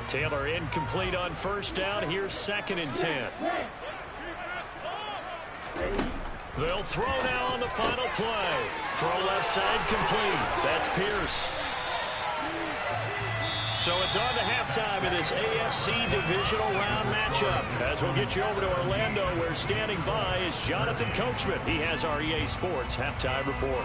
Taylor incomplete on first down. Here's 2nd and 10. They'll throw now on the final play. Throw left side complete. That's Pierce. So it's on to halftime in this AFC divisional round matchup. As we'll get you over to Orlando, where standing by is Jonathan Coachman. He has our EA Sports halftime report.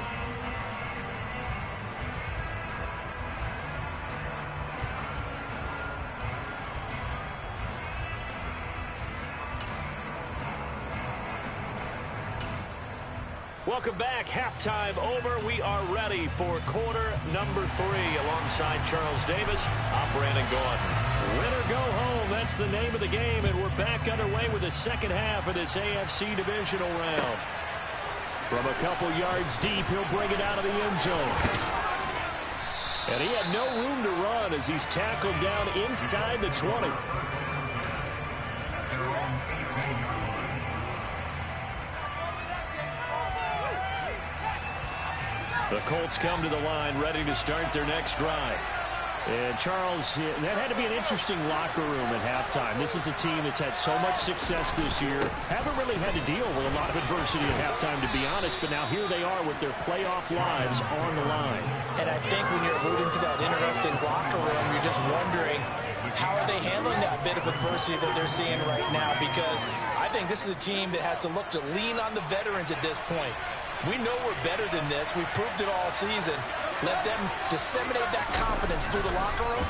Welcome back. Halftime over. We are ready for quarter number 3 alongside Charles Davis. I'm Brandon Gaudin. Win or go home. That's the name of the game, and we're back underway with the second half of this AFC divisional round. From a couple yards deep, he'll bring it out of the end zone. And he had no room to run as he's tackled down inside the 20. The Colts come to the line, ready to start their next drive. And, Charles, that had to be an interesting locker room at halftime. This is a team that's had so much success this year. Haven't really had to deal with a lot of adversity at halftime, to be honest. But now here they are with their playoff lives on the line. And I think when you're alluding to that interesting locker room, you're just wondering, how are they handling that bit of adversity that they're seeing right now? Because I think this is a team that has to look to lean on the veterans at this point. We know we're better than this. We've proved it all season. Let them disseminate that confidence through the locker room.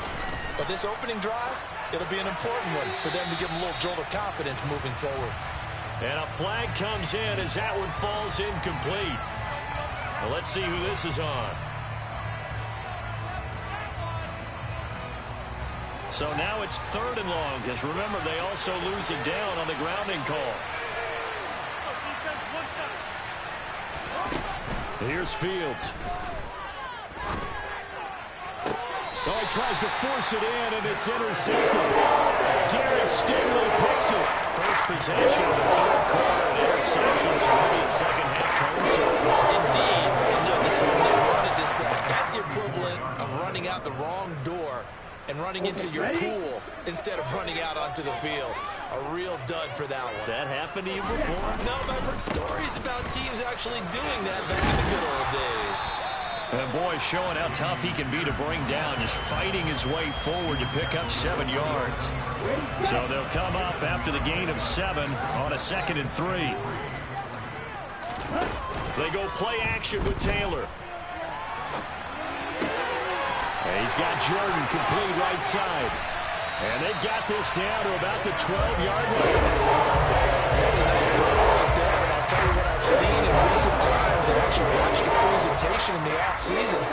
But this opening drive, it'll be an important one for them to give them a little jolt of confidence moving forward. And a flag comes in as that one falls incomplete. Well, let's see who this is on. So now it's 3rd and long, because remember, they also lose it down on the grounding call. Here's Fields. Oh, he tries to force it in, and it's intercepted. Derek Stingley picks it. First possession of the 3rd quarter, an interception, so maybe a second-half tone set. Indeed, and not the tone they wanted to set. That's the equivalent of running out the wrong door and running into your pool instead of running out onto the field. A real dud for that one. Has that happened to you before? No, but I've heard stories about teams actually doing that back in the good old days. And boy, showing how tough he can be to bring down, just fighting his way forward to pick up 7 yards. So they'll come up after the gain of 7 on a 2nd and 3. They go play action with Taylor. And he's got Jordan complete right side. And they've got this down to about the 12-yard line. That's a nice throw right there. And I'll tell you what I've seen in recent times and actually watched a presentation in the offseason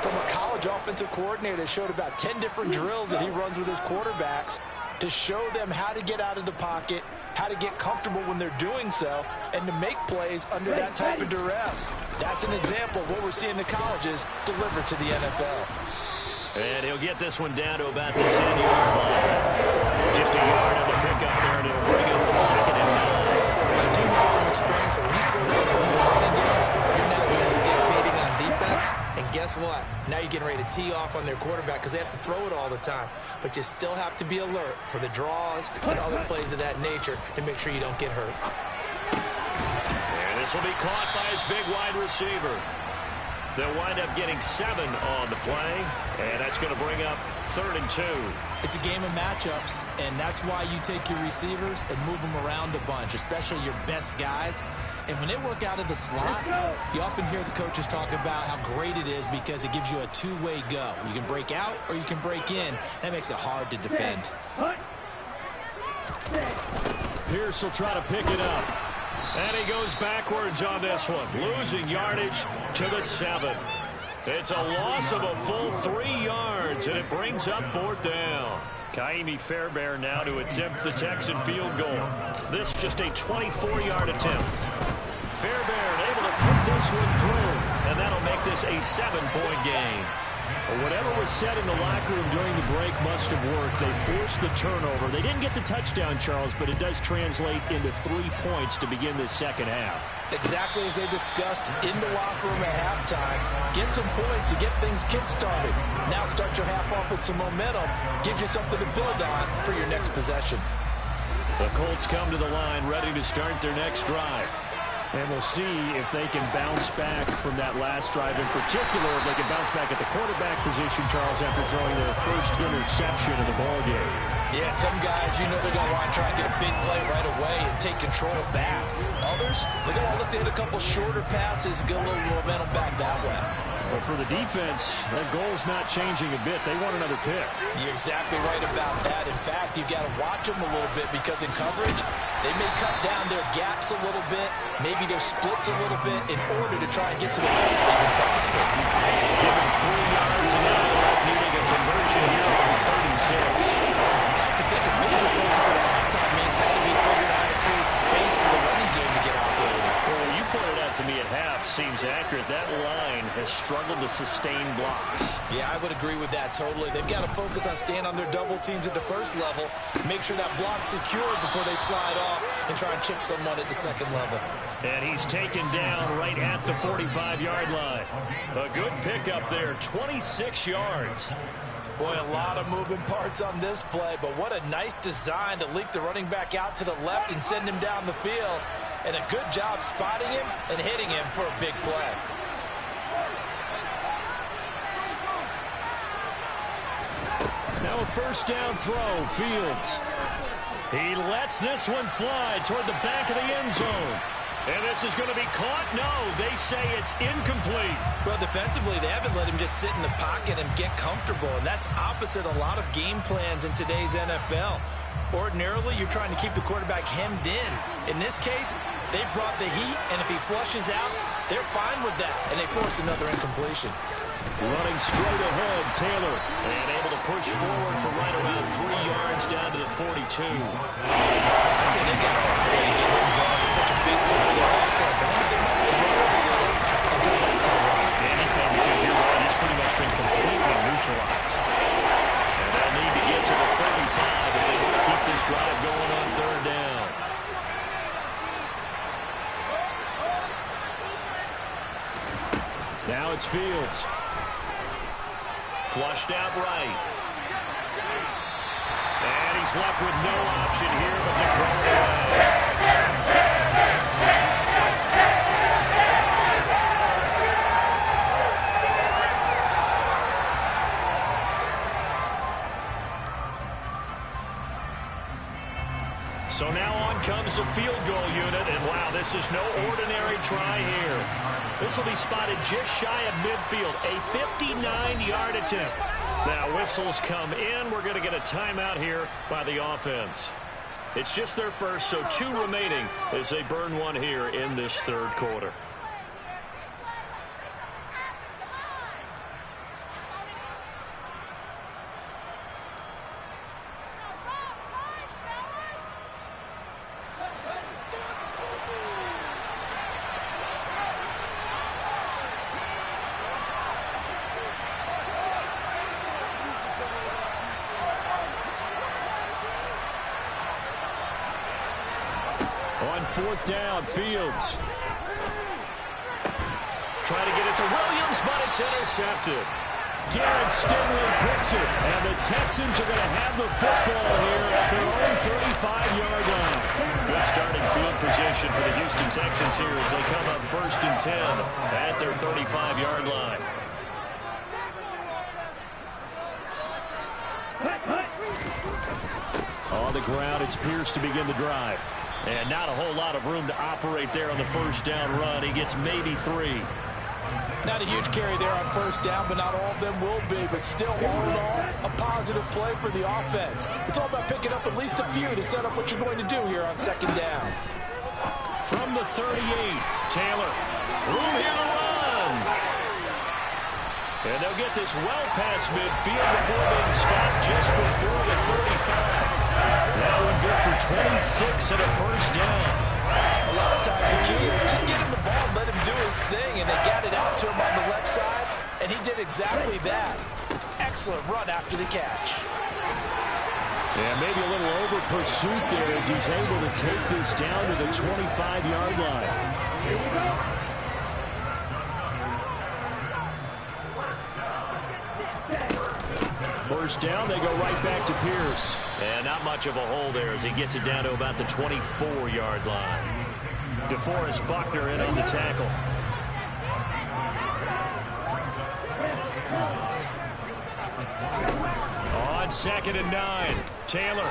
from a college offensive coordinator that showed about 10 different drills that he runs with his quarterbacks to show them how to get out of the pocket, how to get comfortable when they're doing so, and to make plays under that type of duress. That's an example of what we're seeing the colleges deliver to the NFL. And he'll get this one down to about the 10-yard line. Just a yard on the pickup there, and it'll bring up the 2nd and 9. I do know from experience that when you slow down somebody's running game, you're now doing the dictating on defense. And guess what? Now you're getting ready to tee off on their quarterback because they have to throw it all the time. But you still have to be alert for the draws and other plays of that nature to make sure you don't get hurt. And This will be caught by his big wide receiver. They'll wind up getting 7 on the play, and that's going to bring up 3rd and 2. It's a game of matchups, and that's why you take your receivers and move them around a bunch, especially your best guys. And when they work out of the slot, you often hear the coaches talk about how great it is because it gives you a two-way go. You can break out or you can break in. That makes it hard to defend. Pierce will try to pick it up. And he goes backwards on this one, losing yardage to the 7. It's a loss of a full 3 yards, and it brings up 4th down. Ka'imi Fairbairn now to attempt the Texan field goal. This just a 24-yard attempt. Fairbairn able to put this one through, and that'll make this a 7-point game. Whatever was said in the locker room during the break must have worked. They forced the turnover. They didn't get the touchdown, Charles, but it does translate into 3 points to begin this second half. Exactly as they discussed in the locker room at halftime. Get some points to get things kick-started. Now start your half off with some momentum. Gives you something to build on for your next possession. The Colts come to the line ready to start their next drive. And we'll see if they can bounce back from that last drive. In particular, if they can bounce back at the quarterback position, Charles, after throwing their first interception of the ballgame. Yeah, some guys, you know they're going to want to try and get a big play right away and take control back. Others, they're going to look to hit a couple shorter passes and get a little momentum back that way. But for the defense, that goal's not changing a bit. They want another pick. You're exactly right about that. In fact, you've got to watch them a little bit because in coverage, they may cut down their gaps a little bit, maybe their splits a little bit in order to try and get to the ball even faster. Given 3 yards and now needing a conversion here on 3rd and 6. I have to think a major focus at halftime means had to be figuring out how to create space for the running game to get operating. Well, you pointed out to me at half seems accurate. That line has struggled to sustain blocks. Yeah, I would agree with that totally. They've got to focus on staying on their double teams at the first level, make sure that block's secured before they slide off and try and chip someone at the second level. And he's taken down right at the 45-yard line. A good pickup there, 26 yards. Boy, a lot of moving parts on this play, but what a nice design to leak the running back out to the left and send him down the field. And a good job spotting him and hitting him for a big play. Now a first down throw, Fields. He lets this one fly toward the back of the end zone. And this is going to be caught? No, they say it's incomplete. Well, defensively, they haven't let him just sit in the pocket and get comfortable, and that's opposite a lot of game plans in today's NFL. Ordinarily, you're trying to keep the quarterback hemmed in. In this case, they brought the heat, and if he flushes out, they're fine with that, and they force another incompletion. Running straight ahead, Taylor, and able to push forward for right around 3 yards down to the 42. I'd say they've got to find a way to get him going. He's such a big part of their offense. I wonder if they might throw it a little and go back to the run. Anything, because you're right, he's pretty much been completely neutralized. And they'll need to get to the 35 if they want to keep this drive going on 3rd down. Now it's Fields. Flushed out right. And he's left with no option here but to throw it away. So now on comes the field goal unit, and wow, this is no ordinary try here. This will be spotted just shy of midfield, a 59-yard attempt. Now whistles come in. We're going to get a timeout here by the offense. It's just their first, so 2 remaining as they burn one here in this 3rd quarter. On 4th down, Fields. Trying to get it to Williams, but it's intercepted. Darren Stingley picks it, and the Texans are going to have the football here at their own 35-yard line. Good starting field position. formation for the Houston Texans here as they come up 1st and 10 at their 35-yard line. On the ground, it's Pierce to begin the drive. And not a whole lot of room to operate there on the first down run. He gets maybe 3. Not a huge carry there on first down, but not all of them will be. But still, all in all, a positive play for the offense. It's all about picking up at least a few to set up what you're going to do here on 2nd down. From the 38, Taylor. Room here to run. And they'll get this well past midfield before being stopped just before the 35. That one good for 26 and a first down. A lot of times the key is just get him the ball and let him do his thing, and they got it out to him on the left side, and he did exactly that. Excellent run after the catch. Yeah, maybe a little over pursuit there as he's able to take this down to the 25-yard line. Here we go. First down, they go right back to Pierce. And not much of a hole there as he gets it down to about the 24-yard line. DeForest Buckner in on the tackle. On 2nd and 9, Taylor.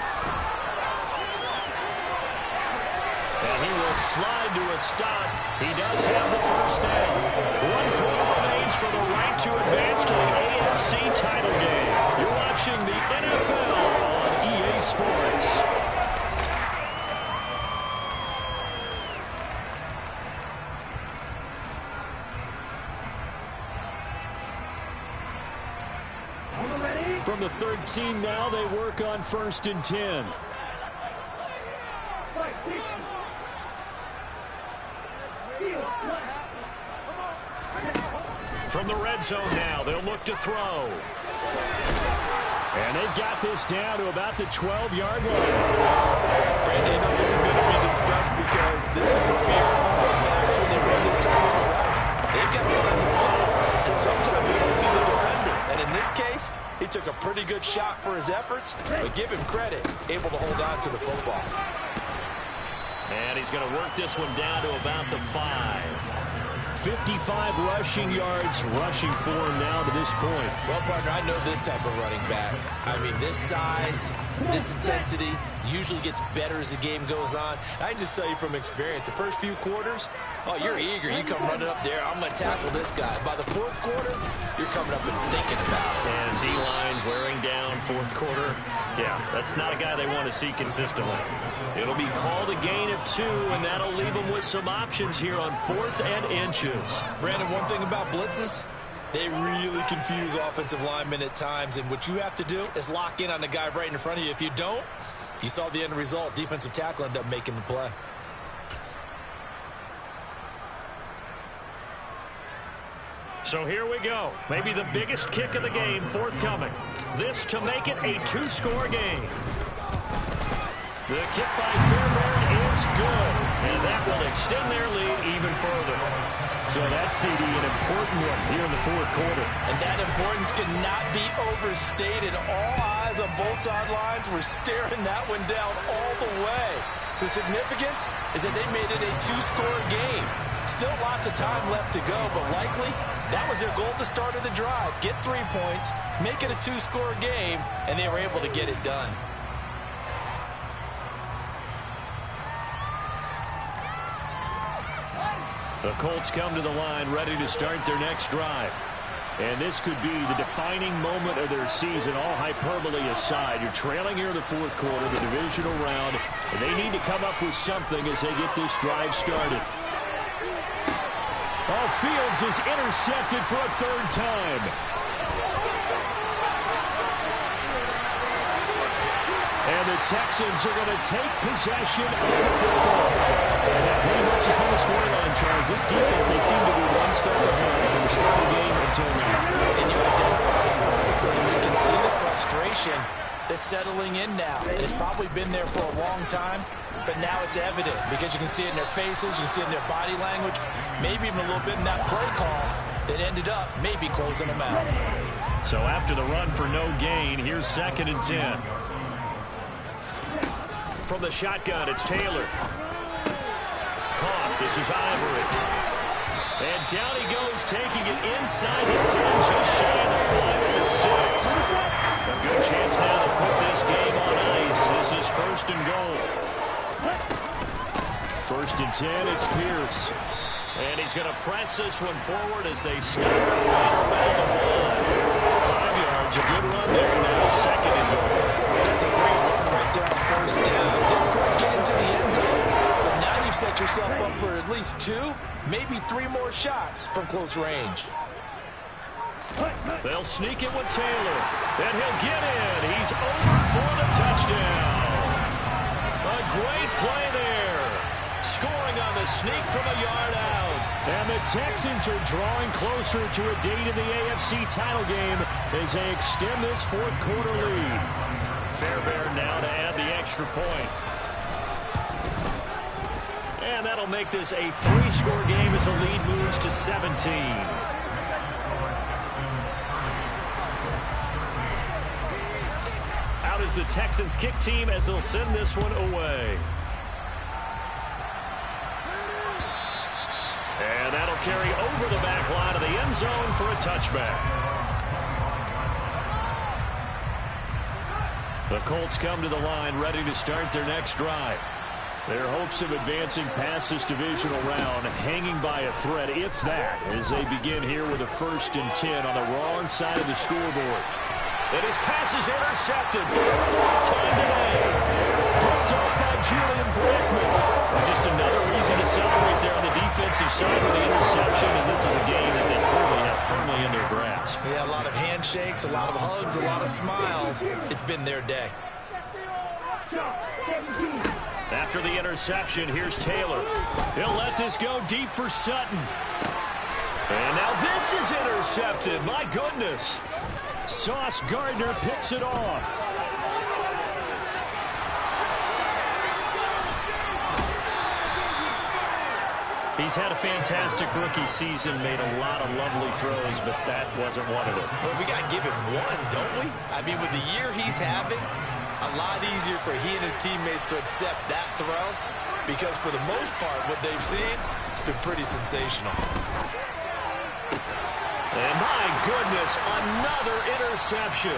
And he will slide to a stop. He does have the first down. 1 quarter remains for the right to advance to the AFC title game. You're watching the NFL on EA Sports. From the 13 now, they work on 1st and 10. From the red zone now, they'll look to throw. And they've got this down to about the 12-yard line. Brandon, you know this is going to be discussed because this is the fear of the backs when they run this type of route. They've got to find the ball, and sometimes they don't see the defender. And in this case, he took a pretty good shot for his efforts, but give him credit, able to hold on to the football. And he's going to work this one down to about the 5. 55 rushing yards rushing for him now to this point. Well, partner, I know this type of running back. I mean, this size, this intensity usually gets better as the game goes on. I can just tell you from experience, the first few quarters, oh, you're eager. You come running up there, I'm going to tackle this guy. By the 4th quarter, you're coming up and thinking about it. And D-line wearing down 4th quarter. Yeah, that's not a guy they want to see consistently. It'll be called a gain of 2, and that'll leave them with some options here on 4th and inches. Brandon, one thing about blitzes, they really confuse offensive linemen at times, and what you have to do is lock in on the guy right in front of you. If you don't, you saw the end result. Defensive tackle ended up making the play. So here we go. Maybe the biggest kick of the game forthcoming. This to make it a 2-score game. The kick by Fairbairn is good, and that will extend their lead even further. So that's, CD, an important one here in the 4th quarter. And that importance cannot be overstated. All eyes on both sidelines were staring that one down all the way. The significance is that they made it a 2-score game. Still lots of time left to go, but likely that was their goal at the start of the drive. Get 3 points, make it a 2-score game, and they were able to get it done. The Colts come to the line ready to start their next drive. And this could be the defining moment of their season, all hyperbole aside. You're trailing here in the 4th quarter, the divisional round, and they need to come up with something as they get this drive started. Oh, Fields is intercepted for a 3rd time. And the Texans are going to take possession of the football. And that pretty much has been the storyline, Charles. This defense, they seem to be one step ahead from the start of the game until now. And you identified it perfectly. You can see the frustration that's settling in now. It's probably been there for a long time, but now it's evident because you can see it in their faces, you can see it in their body language, maybe even a little bit in that play call that ended up maybe closing them out. So after the run for no gain, here's 2nd and 10. From the shotgun, it's Taylor. This is Ivory. And down he goes, taking it inside the 10, just shy of the 5 at the 6. A good chance now to put this game on ice. This is first and goal. First and 10, it's Pierce. And he's going to press this one forward as they stop it right around the line. 5 yards, a good run there. Now second and goal. That's a great run right there on first down. Didn't quite get into the end zone, but now you've set yourself up for at least 2, maybe 3 more shots from close range. They'll sneak it with Taylor. And he'll get in. He's over for the touchdown. A great play there. Scoring on the sneak from a yard out. And the Texans are drawing closer to a date in the AFC title game as they extend this fourth quarter lead. Fairbairn now to add the extra point. And that'll make this a 3-score game as the lead moves to 17. Out is the Texans kick team as they'll send this one away. And that'll carry over the back line of the end zone for a touchback. The Colts come to the line ready to start their next drive. Their hopes of advancing past this divisional round hanging by a thread, if that, as they begin here with a 1st and 10 on the wrong side of the scoreboard. And his pass is intercepted for the 4th time today. Picked up by Julian Blackmon. And just another reason to celebrate there on the defensive side with the interception, and this is a game that they clearly have firmly in their grasp. Yeah, a lot of handshakes, a lot of hugs, a lot of smiles. It's been their day. After the interception, here's Taylor. He'll let this go deep for Sutton. And now this is intercepted. My goodness. Sauce Gardner picks it off. He's had a fantastic rookie season, made a lot of lovely throws, but that wasn't one of them. Well, we got to give him one, don't we? I mean, with the year he's having, a lot easier for he and his teammates to accept that throw because for the most part, what they've seen, it's been pretty sensational. And my goodness, another interception.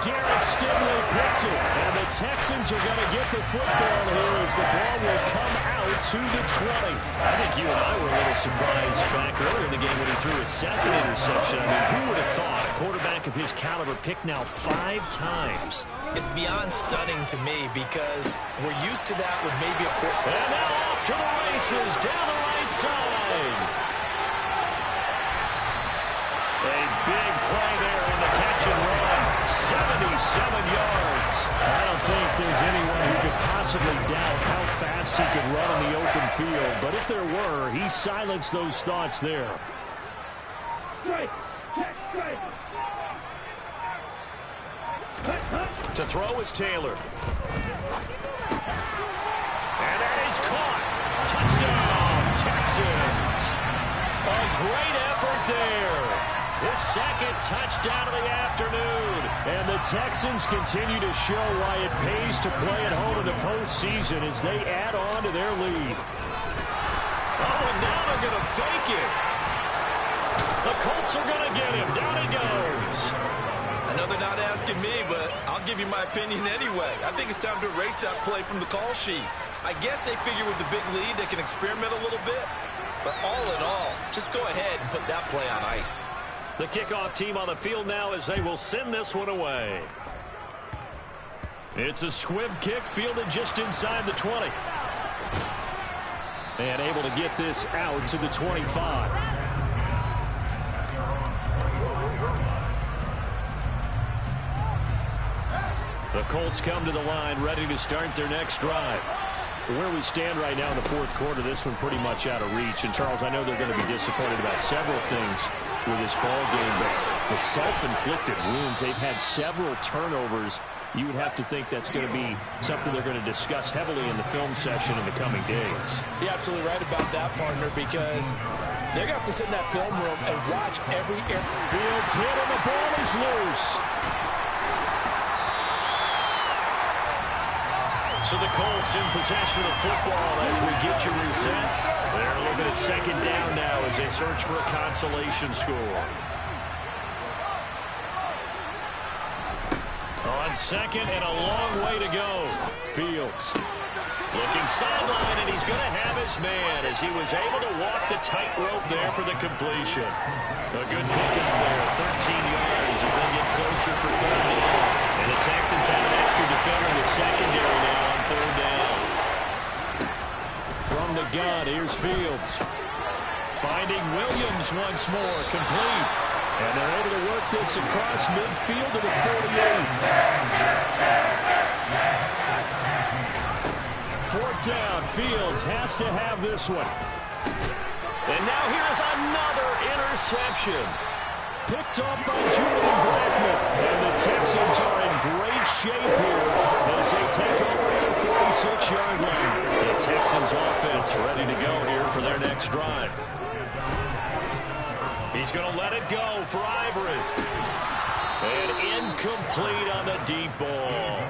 Derek Stingley picks it, and the Texans are going to get the football here as the ball will come out to the 20. I think you and I were a little surprised back earlier in the game when he threw his 2nd interception. I mean, who would have thought a quarterback of his caliber picked now 5 times? It's beyond stunning to me because we're used to that with maybe a quarterback. And now off to the races down the right side. A big play there in the catch and run. 77 yards. I don't think there's anyone who could possibly doubt how fast he could run in the open field. But if there were, he silenced those thoughts there. To throw is Taylor. And that is caught. Touchdown, Texans. A great effort there. His 2nd touchdown of the afternoon. And the Texans continue to show why it pays to play at home in the postseason as they add on to their lead. Oh, and now they're going to fake it. The Colts are going to get him. Down he goes. I know they're not asking me, but I'll give you my opinion anyway. I think it's time to erase that play from the call sheet. I guess they figure with the big lead they can experiment a little bit. But all in all, just go ahead and put that play on ice. The kickoff team on the field now as they will send this one away. It's a squib kick fielded just inside the 20. And able to get this out to the 25. The Colts come to the line ready to start their next drive. Where we stand right now in the fourth quarter, this one pretty much out of reach. And, Charles, I know they're going to be disappointed about several things with this ball game, but the self-inflicted wounds, they've had several turnovers. You would have to think that's going to be something they're going to discuss heavily in the film session in the coming days. You're absolutely right about that, partner, because they're going to have to sit in that film room and watch every Fields hit and the ball is loose. So the Colts in possession of the football as we get you reset. They're looking at second down now as they search for a consolation score. On second and a long way to go. Fields looking sideline, and he's going to have his man as he was able to walk the tightrope there for the completion. A good pickup there, 13 yards as they get closer for third down. And the Texans have an extra defender in the secondary now on third down. From the gun, here's Fields. Finding Williams once more, complete. And they're able to work this across midfield to the 48. Fourth down, Fields has to have this one. And now here's another interception. Picked up by Julian Blackmon. And the Texans are in great shape here as they take over at the 46-yard line. The Texans offense ready to go here for their next drive. He's going to let it go for Ivory. And incomplete on the deep ball.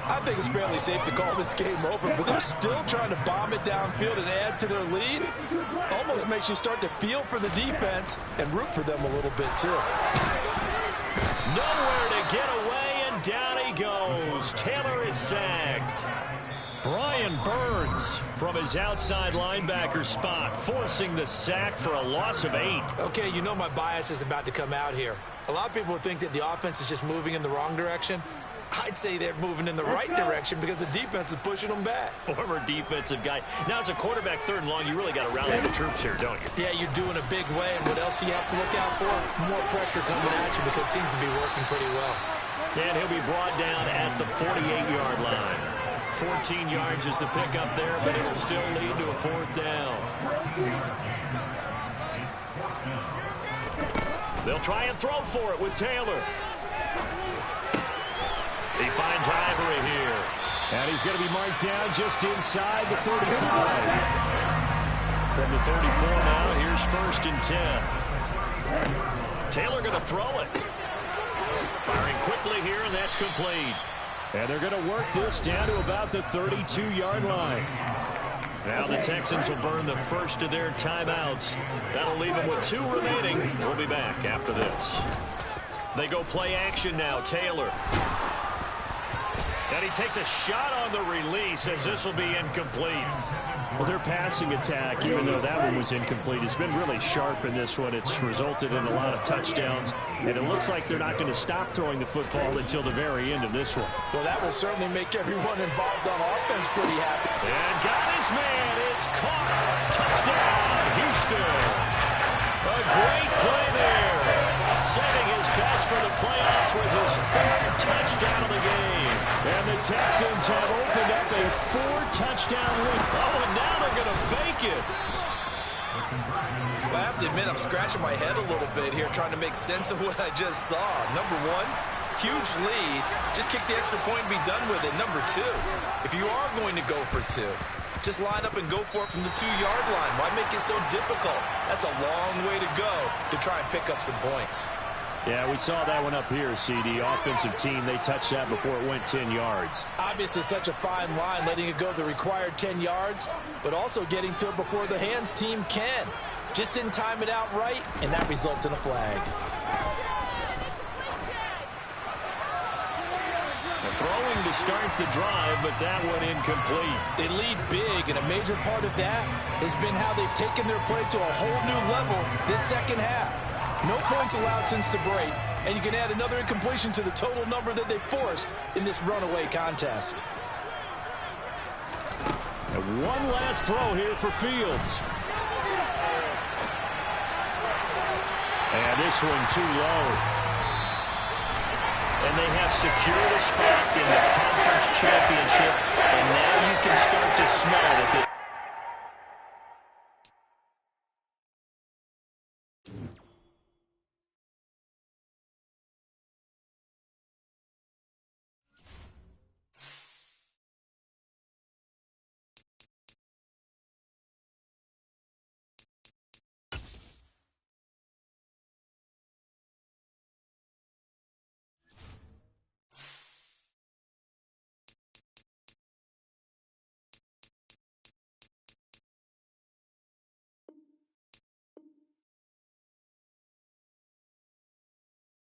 I think it's fairly safe to call this game over, but they're still trying to bomb it downfield and add to their lead. Almost makes you start to feel for the defense and root for them a little bit, too. Nowhere to get away, and down he goes. Taylor is sacked. Brian Burns from his outside linebacker spot, forcing the sack for a loss of 8. Okay, you know my bias is about to come out here. A lot of people think that the offense is just moving in the wrong direction. I'd say they're moving in the right direction because the defense is pushing them back. Former defensive guy. Now, as a quarterback, third and long, you really got to rally the troops here, don't you? Yeah, you're doing a big way, and what else do you have to look out for? More pressure coming at you because it seems to be working pretty well. And he'll be brought down at the 48-yard line. 14 yards is the pickup there, but it'll still lead to a fourth down. They'll try and throw for it with Taylor. He finds Ivory here. And he's going to be marked down just inside the 35. From the 34 now, here's first and 10. Taylor going to throw it. Firing quickly here, and that's complete. And they're going to work this down to about the 32-yard line. Now the Texans will burn the first of their timeouts. That'll leave them with 2 remaining. We'll be back after this. They go play action now, Taylor. And he takes a shot on the release as this will be incomplete. Well, their passing attack, even though that one was incomplete, has been really sharp in this one. It's resulted in a lot of touchdowns, and it looks like they're not going to stop throwing the football until the very end of this one. Well, that will certainly make everyone involved on offense pretty happy. And got his man. It's caught. Touchdown, Houston. A great play there. Setting his best for the playoffs with his 3rd touchdown of the game. And the Texans have opened up a 4-touchdown lead. Oh, and now they're going to fake it. Well, I have to admit, I'm scratching my head a little bit here trying to make sense of what I just saw. Number 1, huge lead. Just kick the extra point and be done with it. Number 2, if you are going to go for 2, just line up and go for it from the 2-yard line. Why make it so difficult? That's a long way to go to try and pick up some points. Yeah, we saw that one up here, CD. Offensive team, they touched that before it went 10 yards. Obviously, such a fine line, letting it go the required 10 yards, but also getting to it before the hands team can. Just didn't time it out right, and that results in a flag. Throwing to start the drive, but that one incomplete. They lead big, and a major part of that has been how they've taken their play to a whole new level this second half. No points allowed since the break, and you can add another incompletion to the total number that they forced in this runaway contest. And one last throw here for Fields. And this one too low. And they have secured a spot in the conference championship. And now you can